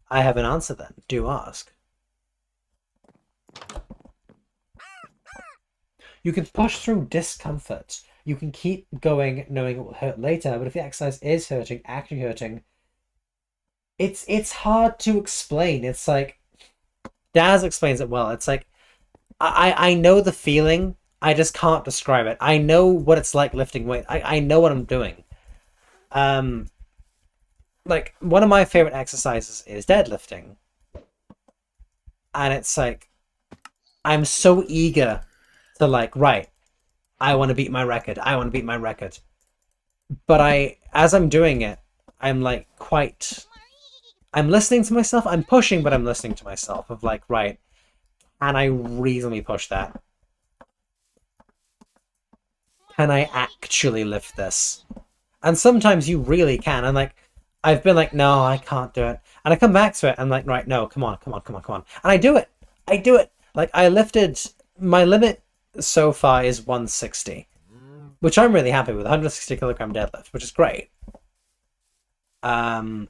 I have an answer then. Do ask. You can push through discomfort. You can keep going knowing it will hurt later, but if the exercise is hurting, actually hurting, it's hard to explain. It's like Daz explains it well. It's like I know the feeling, I just can't describe it. I know what it's like lifting weight. I know what I'm doing. Like one of my favorite exercises is deadlifting. And it's like I'm so eager to like, right, I want to beat my record. I want to beat my record. But as I'm doing it, I'm like I'm listening to myself. I'm pushing, but I'm listening to myself of like, right, can I reasonably push that? Can I actually lift this? And sometimes you really can. And like, I've been like, no, I can't do it. And I come back to it and I'm like, right, no, come on. And I do it. Like I lifted, my limit so far is 160, which I'm really happy with. 160 kilogram deadlift, which is great. But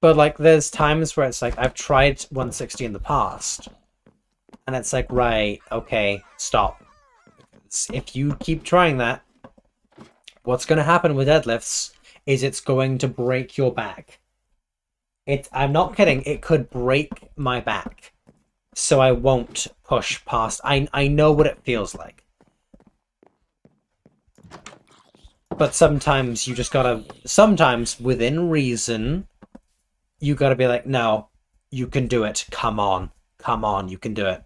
like there's times where it's like I've tried 160 in the past and it's like, right, okay, stop. If you keep trying that, what's going to happen with deadlifts is it's going to break your back. I'm not kidding, it could break my back. So I won't push past. I know what it feels like. But sometimes you just gotta, sometimes within reason, you gotta be like, no, you can do it. Come on, you can do it.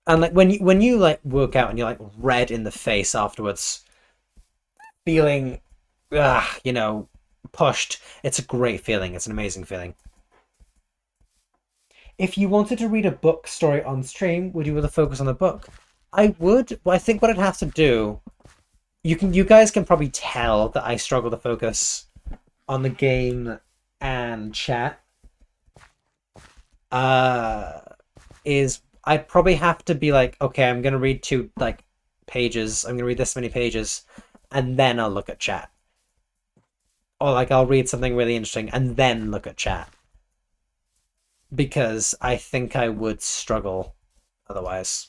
And like when you like work out and you're like red in the face afterwards, feeling, pushed, it's a great feeling. It's an amazing feeling. If you wanted to read a book story on stream, would you rather focus on the book? I would. I think what I'd have to do, you guys can probably tell that I struggle to focus on the game and chat. Is I'd probably have to be like, okay, I'm gonna read 2 like pages. I'm gonna read this many pages, and then I'll look at chat. Or like I'll read something really interesting and then look at chat. Because I think I would struggle otherwise.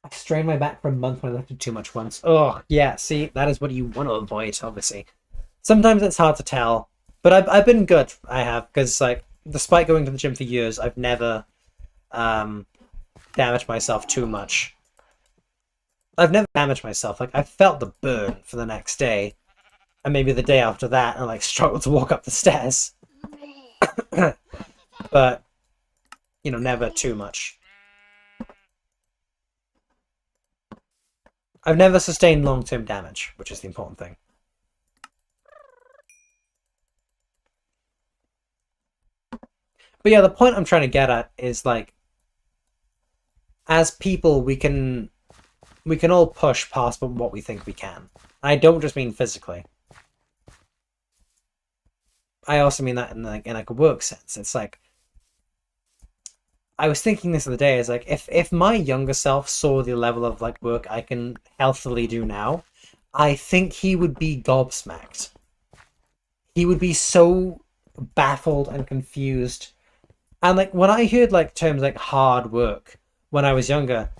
I strained my back for a month when I lifted too much once. Oh, yeah, see, that is what you want to avoid, obviously. Sometimes it's hard to tell, but I've been good, I have, because, like, despite going to the gym for years, I've never damaged myself too much. I've never damaged myself. Like, I felt the burn for the next day, and maybe the day after that, and, like, struggled to walk up the stairs. But, never too much. I've never sustained long-term damage, which is the important thing. But yeah, the point I'm trying to get at is like, as people, we can all push past what we think we can. I don't just mean physically. I also mean that in a work sense. It's like, I was thinking this the other day, is like, if my younger self saw the level of like work I can healthily do now, I think he would be gobsmacked. He would be so baffled and confused. And like when I heard like terms like hard work when I was younger,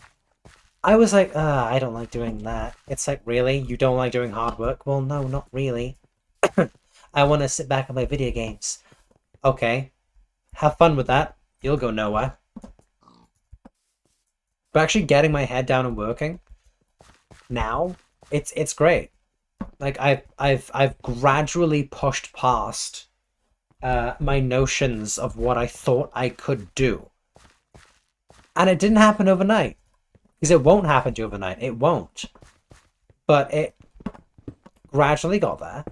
I was like, I don't like doing that. It's like, really? You don't like doing hard work? Well, no, not really. I want to sit back and play video games. Okay. Have fun with that. You'll go nowhere. But actually getting my head down and working now, it's great. Like I've gradually pushed past my notions of what I thought I could do. And it didn't happen overnight. Because it won't happen to you overnight. It won't. But it gradually got there.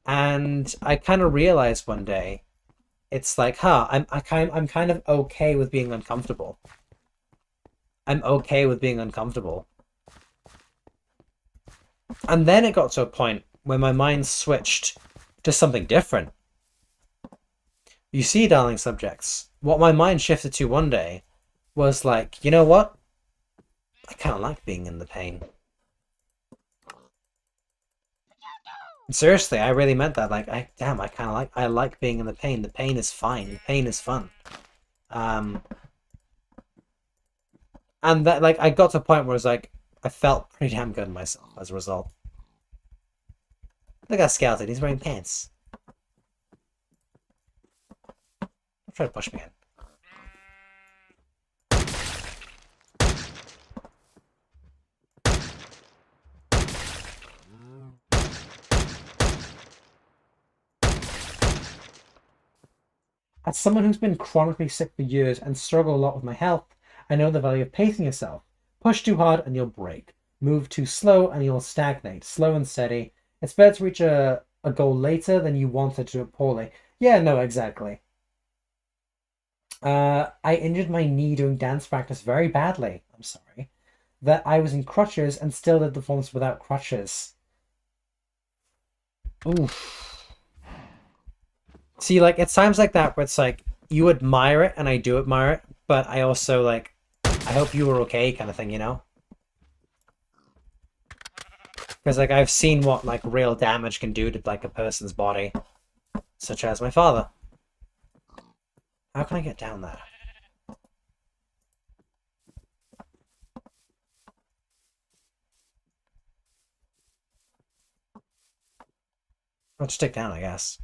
And I kind of realized one day, it's like, I'm kind of okay with being uncomfortable. I'm okay with being uncomfortable. And then it got to a point where my mind switched to something different. You see, darling subjects, what my mind shifted to one day was like, you know what? I kind of like being in the pain. Seriously, I really meant that. Like, I like being in the pain. The pain is fine. The pain is fun. And that, like, I got to a point where it was like, I felt pretty damn good in myself as a result. Look at Skeleton, he's wearing pants. Try to push me in. As someone who's been chronically sick for years and struggle a lot with my health, I know the value of pacing yourself. Push too hard and you'll break. Move too slow and you'll stagnate. Slow and steady. It's better to reach a goal later than you wanted to do it poorly. Yeah, no, exactly. I injured my knee doing dance practice very badly. I'm sorry. That I was in crutches and still did the performance without crutches. Oof. See, like, it's times like that where it's like, you admire it, and I do admire it, but I also, like, I hope you were okay kind of thing, you know? Because, like, I've seen what, like, real damage can do to, like, a person's body. Such as my father. How can I get down there? I'll just stick down, I guess.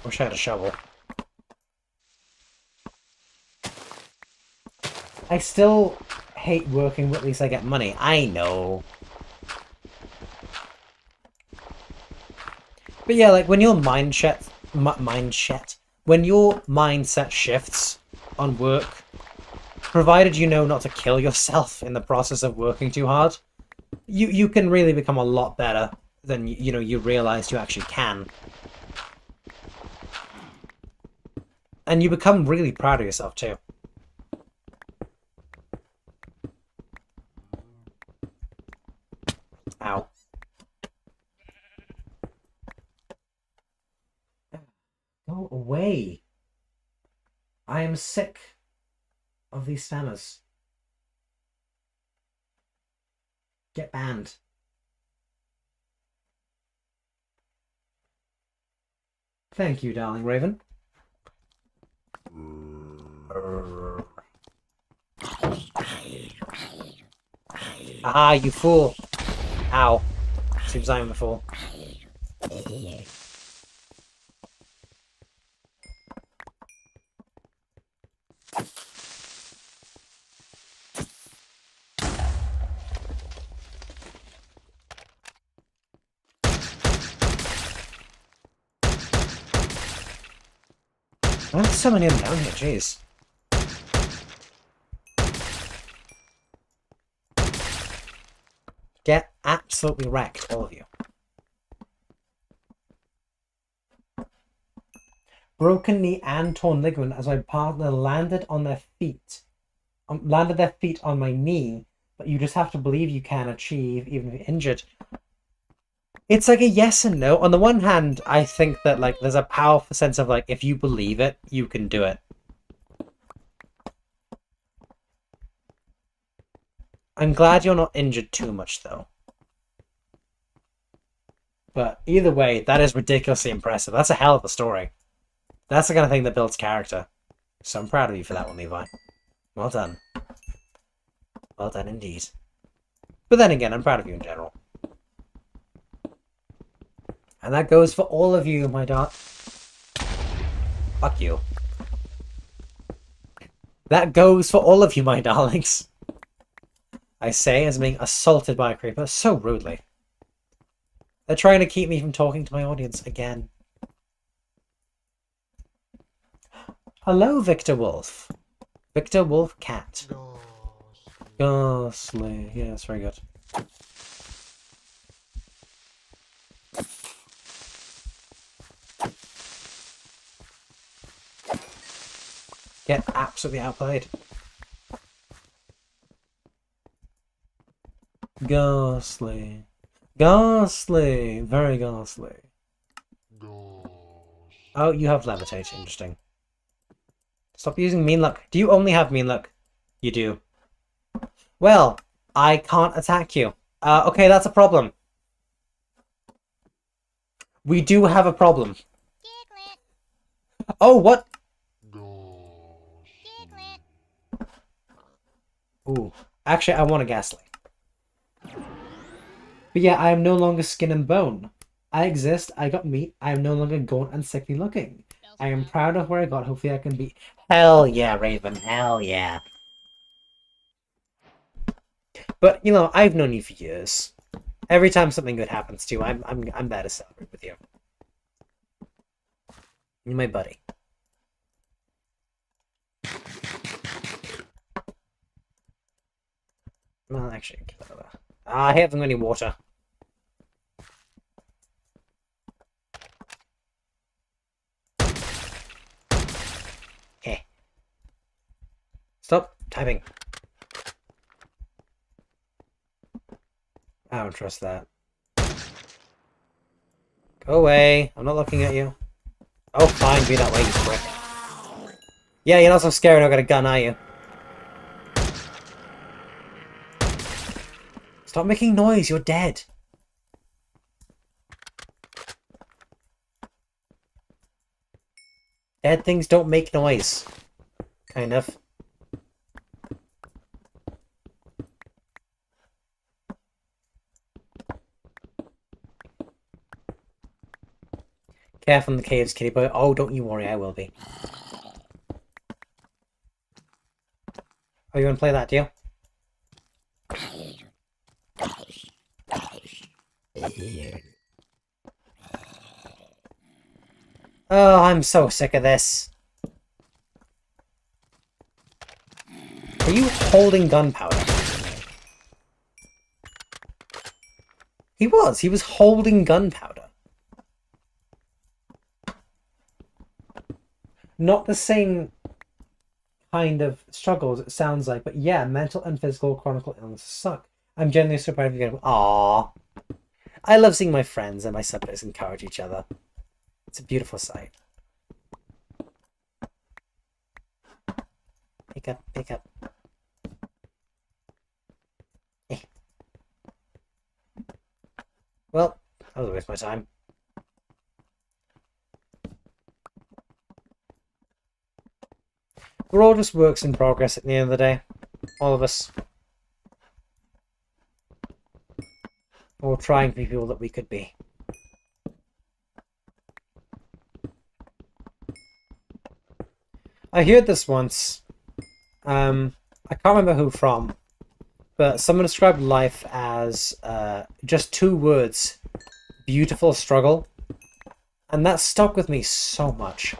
Wish I had a shovel. I still hate working, but at least I get money. I know. But yeah, like, when your mindset shifts on work, provided you know not to kill yourself in the process of working too hard, you can really become a lot better than, you know, you realize you actually can. And you become really proud of yourself, too. Ow. Go away. I am sick of these spammers. Get banned. Thank you, darling Raven. Ah, you fool. Ow. Seems I am a fool. Why are there so many of them down here? Jeez. Get absolutely wrecked, all of you. Broken knee and torn ligament as my partner landed on their feet. Landed their feet on my knee, but you just have to believe you can achieve even if you're injured. It's like a yes and no. On the one hand, I think that, like, there's a powerful sense of, like, if you believe it, you can do it. I'm glad you're not injured too much, though. But either way, that is ridiculously impressive. That's a hell of a story. That's the kind of thing that builds character. So I'm proud of you for that one, Levi. Well done. Well done indeed. But then again, I'm proud of you in general. And that goes for all of you, my dot. Fuck you. That goes for all of you, my darlings. I say as being assaulted by a creeper so rudely. They're trying to keep me from talking to my audience again. Hello, Victor Wolf. Victor Wolf Cat. Ghostly. Yes, very good. Get absolutely outplayed. Ghostly. Ghostly. Very ghostly. Oh, you have levitate. Interesting. Stop using mean luck. Do you only have mean luck? You do. Well, I can't attack you. Okay, that's a problem. We do have a problem. Oh, what? Ooh. Actually, I want a ghastly. But yeah, I am no longer skin and bone. I exist, I got meat, I am no longer gaunt and sickly looking. I am proud of where I got, hopefully I can be... Hell yeah, Raven, hell yeah. But, you know, I've known you for years. Every time something good happens to you, I'm there to celebrate with you. You're my buddy. Well, actually, get that over. I haven't got any water. Heh. Stop typing. I don't trust that. Go away. I'm not looking at you. Oh, fine. Be that way, you prick. Yeah, you're not so scared. I got a gun, are you? Stop making noise. You're dead. Dead things don't make noise. Kind of. Careful in the caves, kitty boy. Oh, don't you worry, I will be. Oh, you want to play that, do you? Oh, I'm so sick of this. Are you holding gunpowder? He was holding gunpowder. Not the same kind of struggles, it sounds like, but yeah, mental and physical chronic illnesses suck. I'm genuinely surprised you're going, aww. I love seeing my friends and my subjects encourage each other. It's a beautiful sight. Pick up, pick up. Eh. Well, that was a waste of my time. We're all just works in progress at the end of the day. All of us. We're trying to be people that we could be. I heard this once. I can't remember who from, but someone described life as just 2 words. Beautiful struggle. And that stuck with me so much.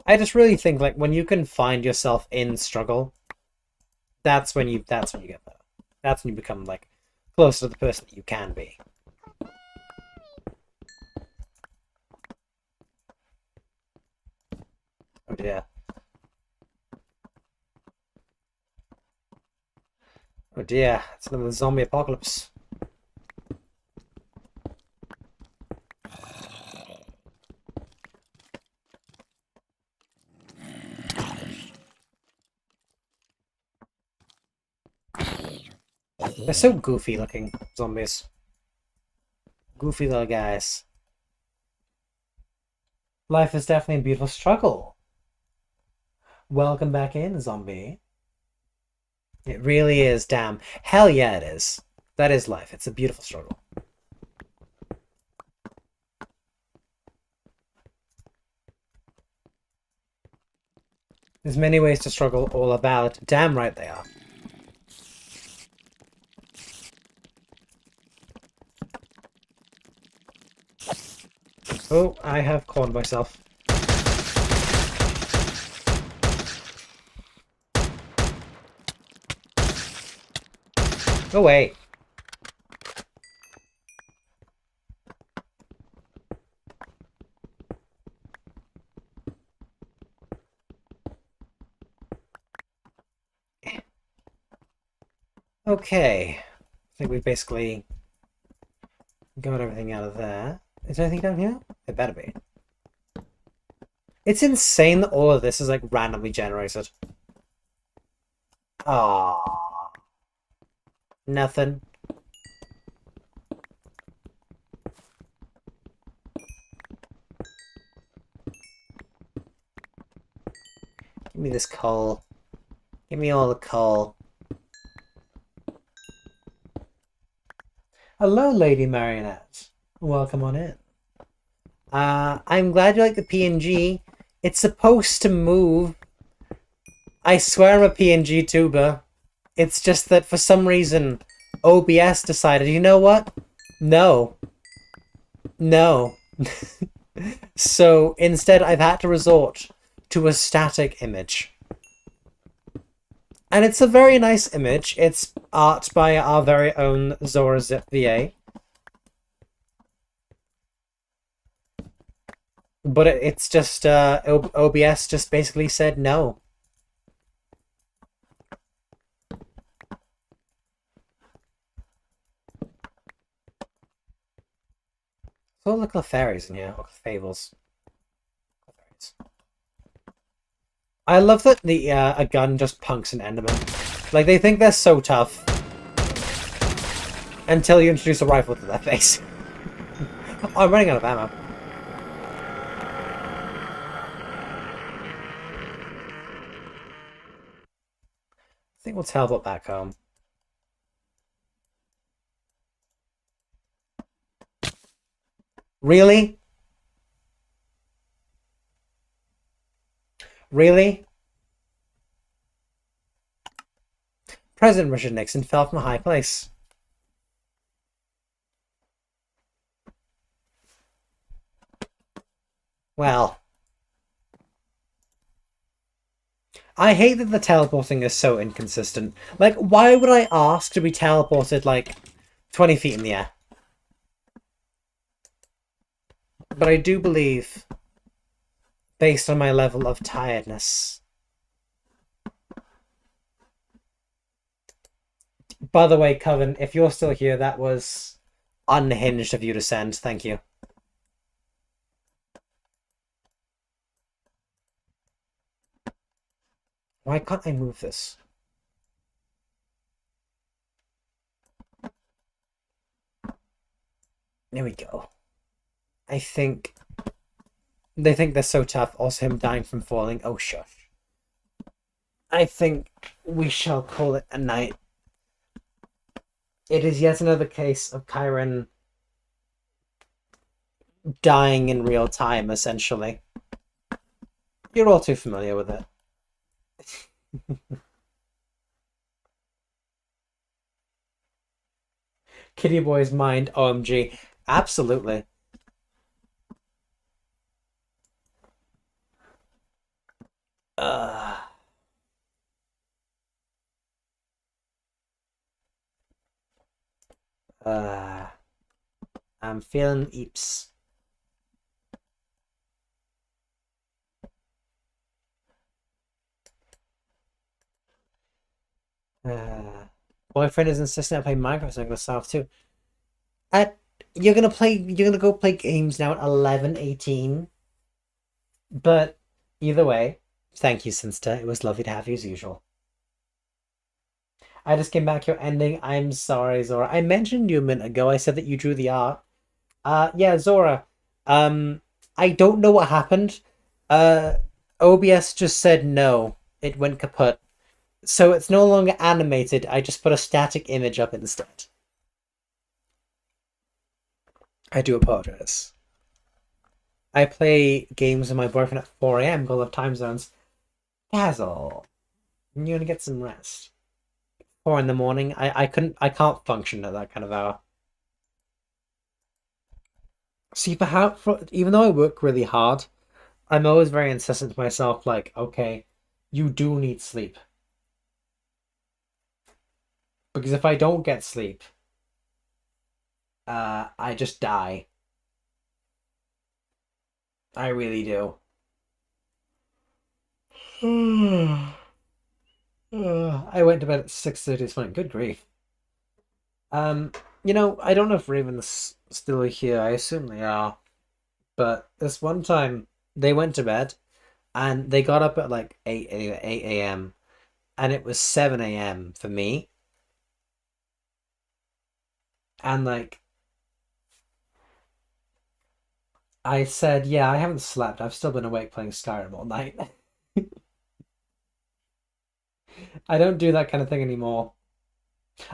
I just really think, like, when you can find yourself in struggle, that's when you get better. That's when you become, like, closer to the person that you can be. Oh dear. Oh dear, it's another zombie apocalypse. They're so goofy looking, zombies. Goofy little guys. Life is definitely a beautiful struggle. Welcome back in, zombie. It really is, damn. Hell yeah, it is. That is life. It's a beautiful struggle. There's many ways to struggle, all are valid. Damn right they are. Oh, I have cornered myself. Go away. Okay. I think we've basically got everything out of there. Is there anything down here? It better be. It's insane that all of this is like randomly generated. Ah, nothing. Give me this coal. Give me all the coal. Hello, Lady Marionette. Welcome on in. I'm glad you like the PNG. It's supposed to move. I swear I'm a PNG tuber. It's just that for some reason, OBS decided, you know what? No. No. So instead, I've had to resort to a static image. And it's a very nice image. It's art by our very own Zora Zip VA. But it's just, OBS just basically said no. So look at the fairies in here, or fables. I love that the a gun just punks an Enderman. Like, they think they're so tough. Until you introduce a rifle to their face. Oh, I'm running out of ammo. I think we'll teleport back home. Really? Really? President Richard Nixon fell from a high place. Well. I hate that the teleporting is so inconsistent. Like, why would I ask to be teleported, like, 20 feet in the air? But I do believe, based on my level of tiredness. By the way, Coven, if you're still here, that was unhinged of you to send. Thank you. Why can't I move this? There we go. I think they think they're so tough. Also, him dying from falling. Oh, shush. I think we shall call it a night. It is yet another case of KYRAN dying in real time, essentially. You're all too familiar with it. Kitty Boy's mind, OMG. Absolutely. Uh, I'm feeling eeps. Boyfriend is insisting I play Minecraft, so I'm gonna start too. You're gonna go play games now at 11:18. But either way, thank you, Sinsta. It was lovely to have you as usual. I just came back your ending. I'm sorry, Zora. I mentioned you a minute ago. I said that you drew the art. Yeah, Zora. I don't know what happened. OBS just said no. It went kaput. So it's no longer animated. I just put a static image up instead. I do apologize. I play games with my boyfriend at 4 a.m. because of time zones. Basil, you're gonna get some rest. 4 in the morning. I can't function at that kind of hour. See, even though I work really hard, I'm always very insistent to myself, like, okay, you do need sleep. Because if I don't get sleep, I just die. I really do. I went to bed at 6:30 this morning. Good grief. Um, I don't know if Raven's still here. I assume they are. But this one time, they went to bed and they got up at like 8 a.m. and it was 7 a.m. for me. And like, I said, yeah, I haven't slept. I've still been awake playing Skyrim all night. I don't do that kind of thing anymore.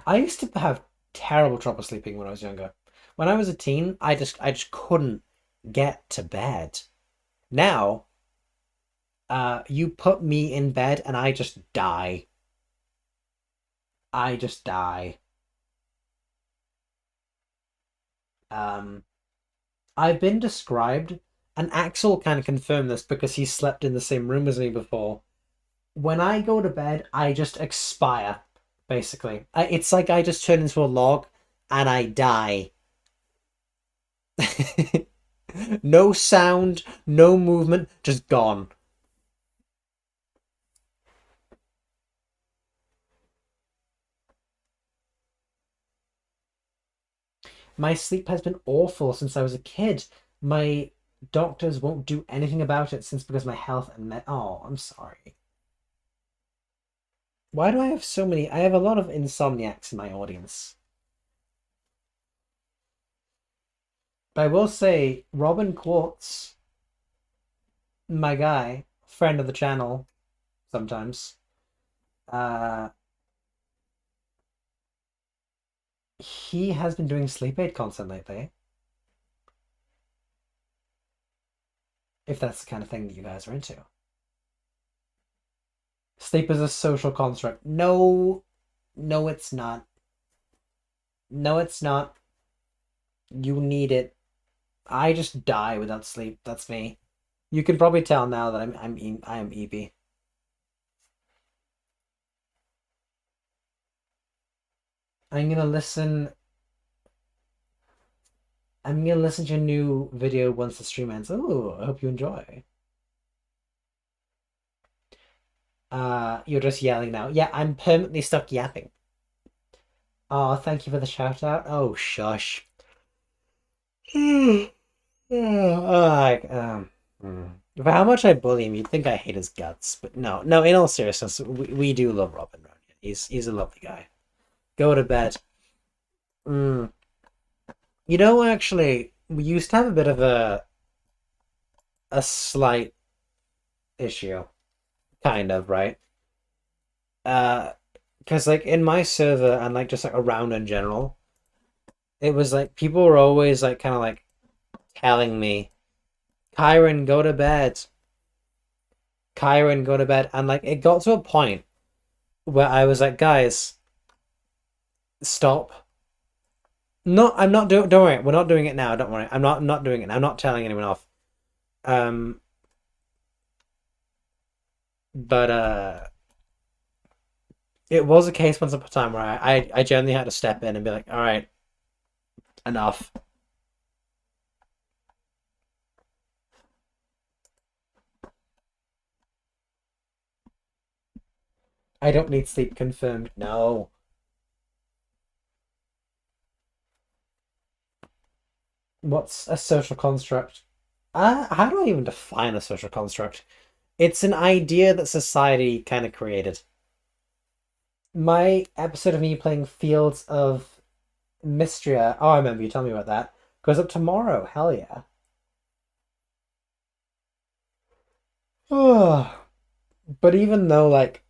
I used to have terrible trouble sleeping when I was younger. When I was a teen, I just couldn't get to bed. Now, you put me in bed and I just die. I just die. Um, I've been described, and Axel can confirm this because he slept in the same room as me before. When I go to bed, I just expire, basically. It's like I just turn into a log and I die. No sound, no movement, just gone. My sleep has been awful since I was a kid. My doctors won't do anything about it since because my health and oh, I'm sorry. Why do I have so many? I have a lot of insomniacs in my audience. But I will say, Robin Quartz, my guy, friend of the channel, sometimes, uh, he has been doing sleep aid content lately. If that's the kind of thing that you guys are into. Sleep is a social construct. No, no, it's not. No, it's not. You need it. I just die without sleep. That's me. You can probably tell now that I am EB. I'm gonna listen. I'm gonna listen to your new video once the stream ends. Oh, I hope you enjoy. You're just yelling now. Yeah, I'm permanently stuck yapping. Oh, thank you for the shout out. Oh, shush. For how much I bully him, you'd think I hate his guts, but no, no. In all seriousness, we do love Robin around here. He's a lovely guy. Go to bed. Mm. Actually, we used to have a bit of a slight issue, kind of, right? Because like in my server and like just like around in general, it was like people were always like kind of like telling me, "KYRAN, go to bed. KYRAN, go to bed." And like it got to a point where I was like, "Guys, stop." No, I'm not doing. Don't worry, we're not doing it now. Don't worry, I'm not doing it. I'm not telling anyone off. Um, but it was a case once upon a time where I generally had to step in and be like, "All right, enough." I don't need sleep confirmed. No. What's a social construct? How do I even define a social construct? It's an idea that society kind of created. My episode of me playing Fields of Mystria. Oh, I remember you telling me about that. Goes up tomorrow. Hell yeah. Oh, but even though like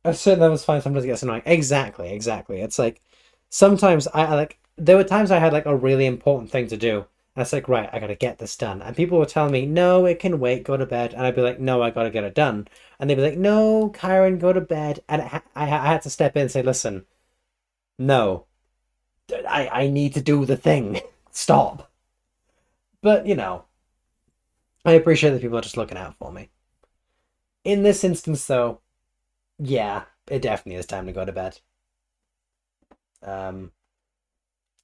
a certain level is fine, sometimes it gets annoying. Exactly. It's like sometimes I like there were times I had like a really important thing to do, And it's like, right, I gotta get this done. And people were telling me, no, it can wait, go to bed. And I'd be like, no, I gotta get it done. And they'd be like, no, Kyron, go to bed. And I had to step in and say, listen, no, I need to do the thing. Stop. But, I appreciate that people are just looking out for me. In this instance, though, yeah, it definitely is time to go to bed.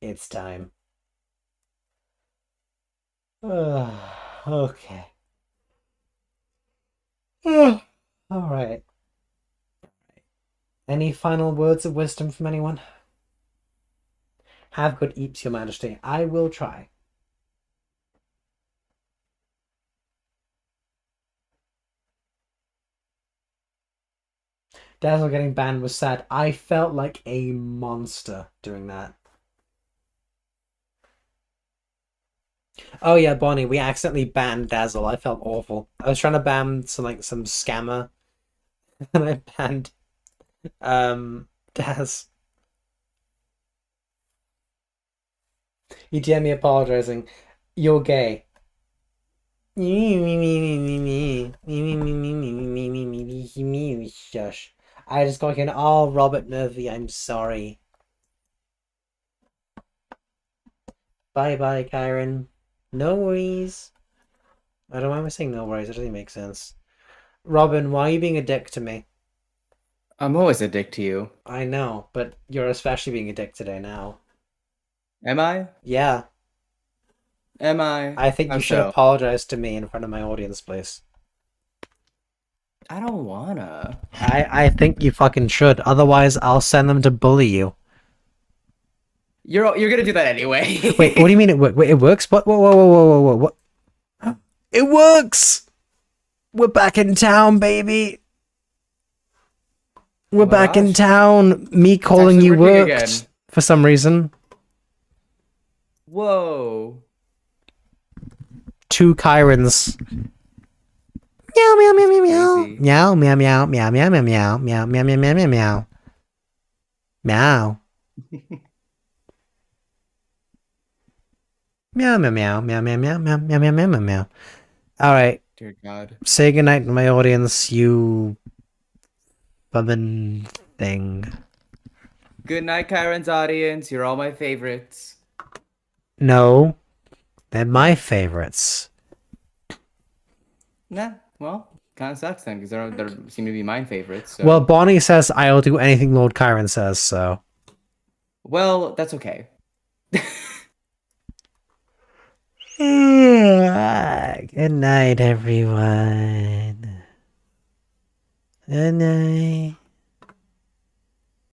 It's time. Okay. All right. Any final words of wisdom from anyone? Have good eats, Your Majesty. I will try. Dazzle getting banned was sad. I felt like a monster doing that. Oh yeah, Bonnie, we accidentally banned Dazzle. I felt awful. I was trying to ban some scammer, and I banned Daz. You DM me apologizing. You're gay. Shush. I just got in. Oh, Robert Murphy, I'm sorry. Bye bye, Kyron. No worries. I don't know why I'm saying no worries. It doesn't make sense. Robin, why are you being a dick to me? I'm always a dick to you. I know, but you're especially being a dick today now. Am I? Yeah. Am I? I think How you should so? apologize to me in front of my audience, please. I don't wanna. I think you fucking should. Otherwise, I'll send them to bully you. You're gonna do that anyway. Wait, what do you mean it works? What? Whoa, whoa, whoa, whoa, whoa, whoa, what? It works! We're back in town, baby. We're Oh my back in gosh. town. Me calling actually you working worked again. for some reason. Whoa. 2 Kyrans. Meow meow meow meow meow. Crazy. Meow meow meow meow meow meow meow meow meow meow meow meow meow. Meow. Meow meow meow meow meow meow meow meow meow meow meow. All right. Dear God. Say goodnight to my audience, you bumming thing. Good night, Kyron's audience. You're all my favorites. No, they're my favorites. Nah. Well, kind of sucks then, because they seem to be mine favorites. So. Well, Bonnie says I'll do anything Lord Kyron says, so. Well, that's okay. Good night, everyone. Good night.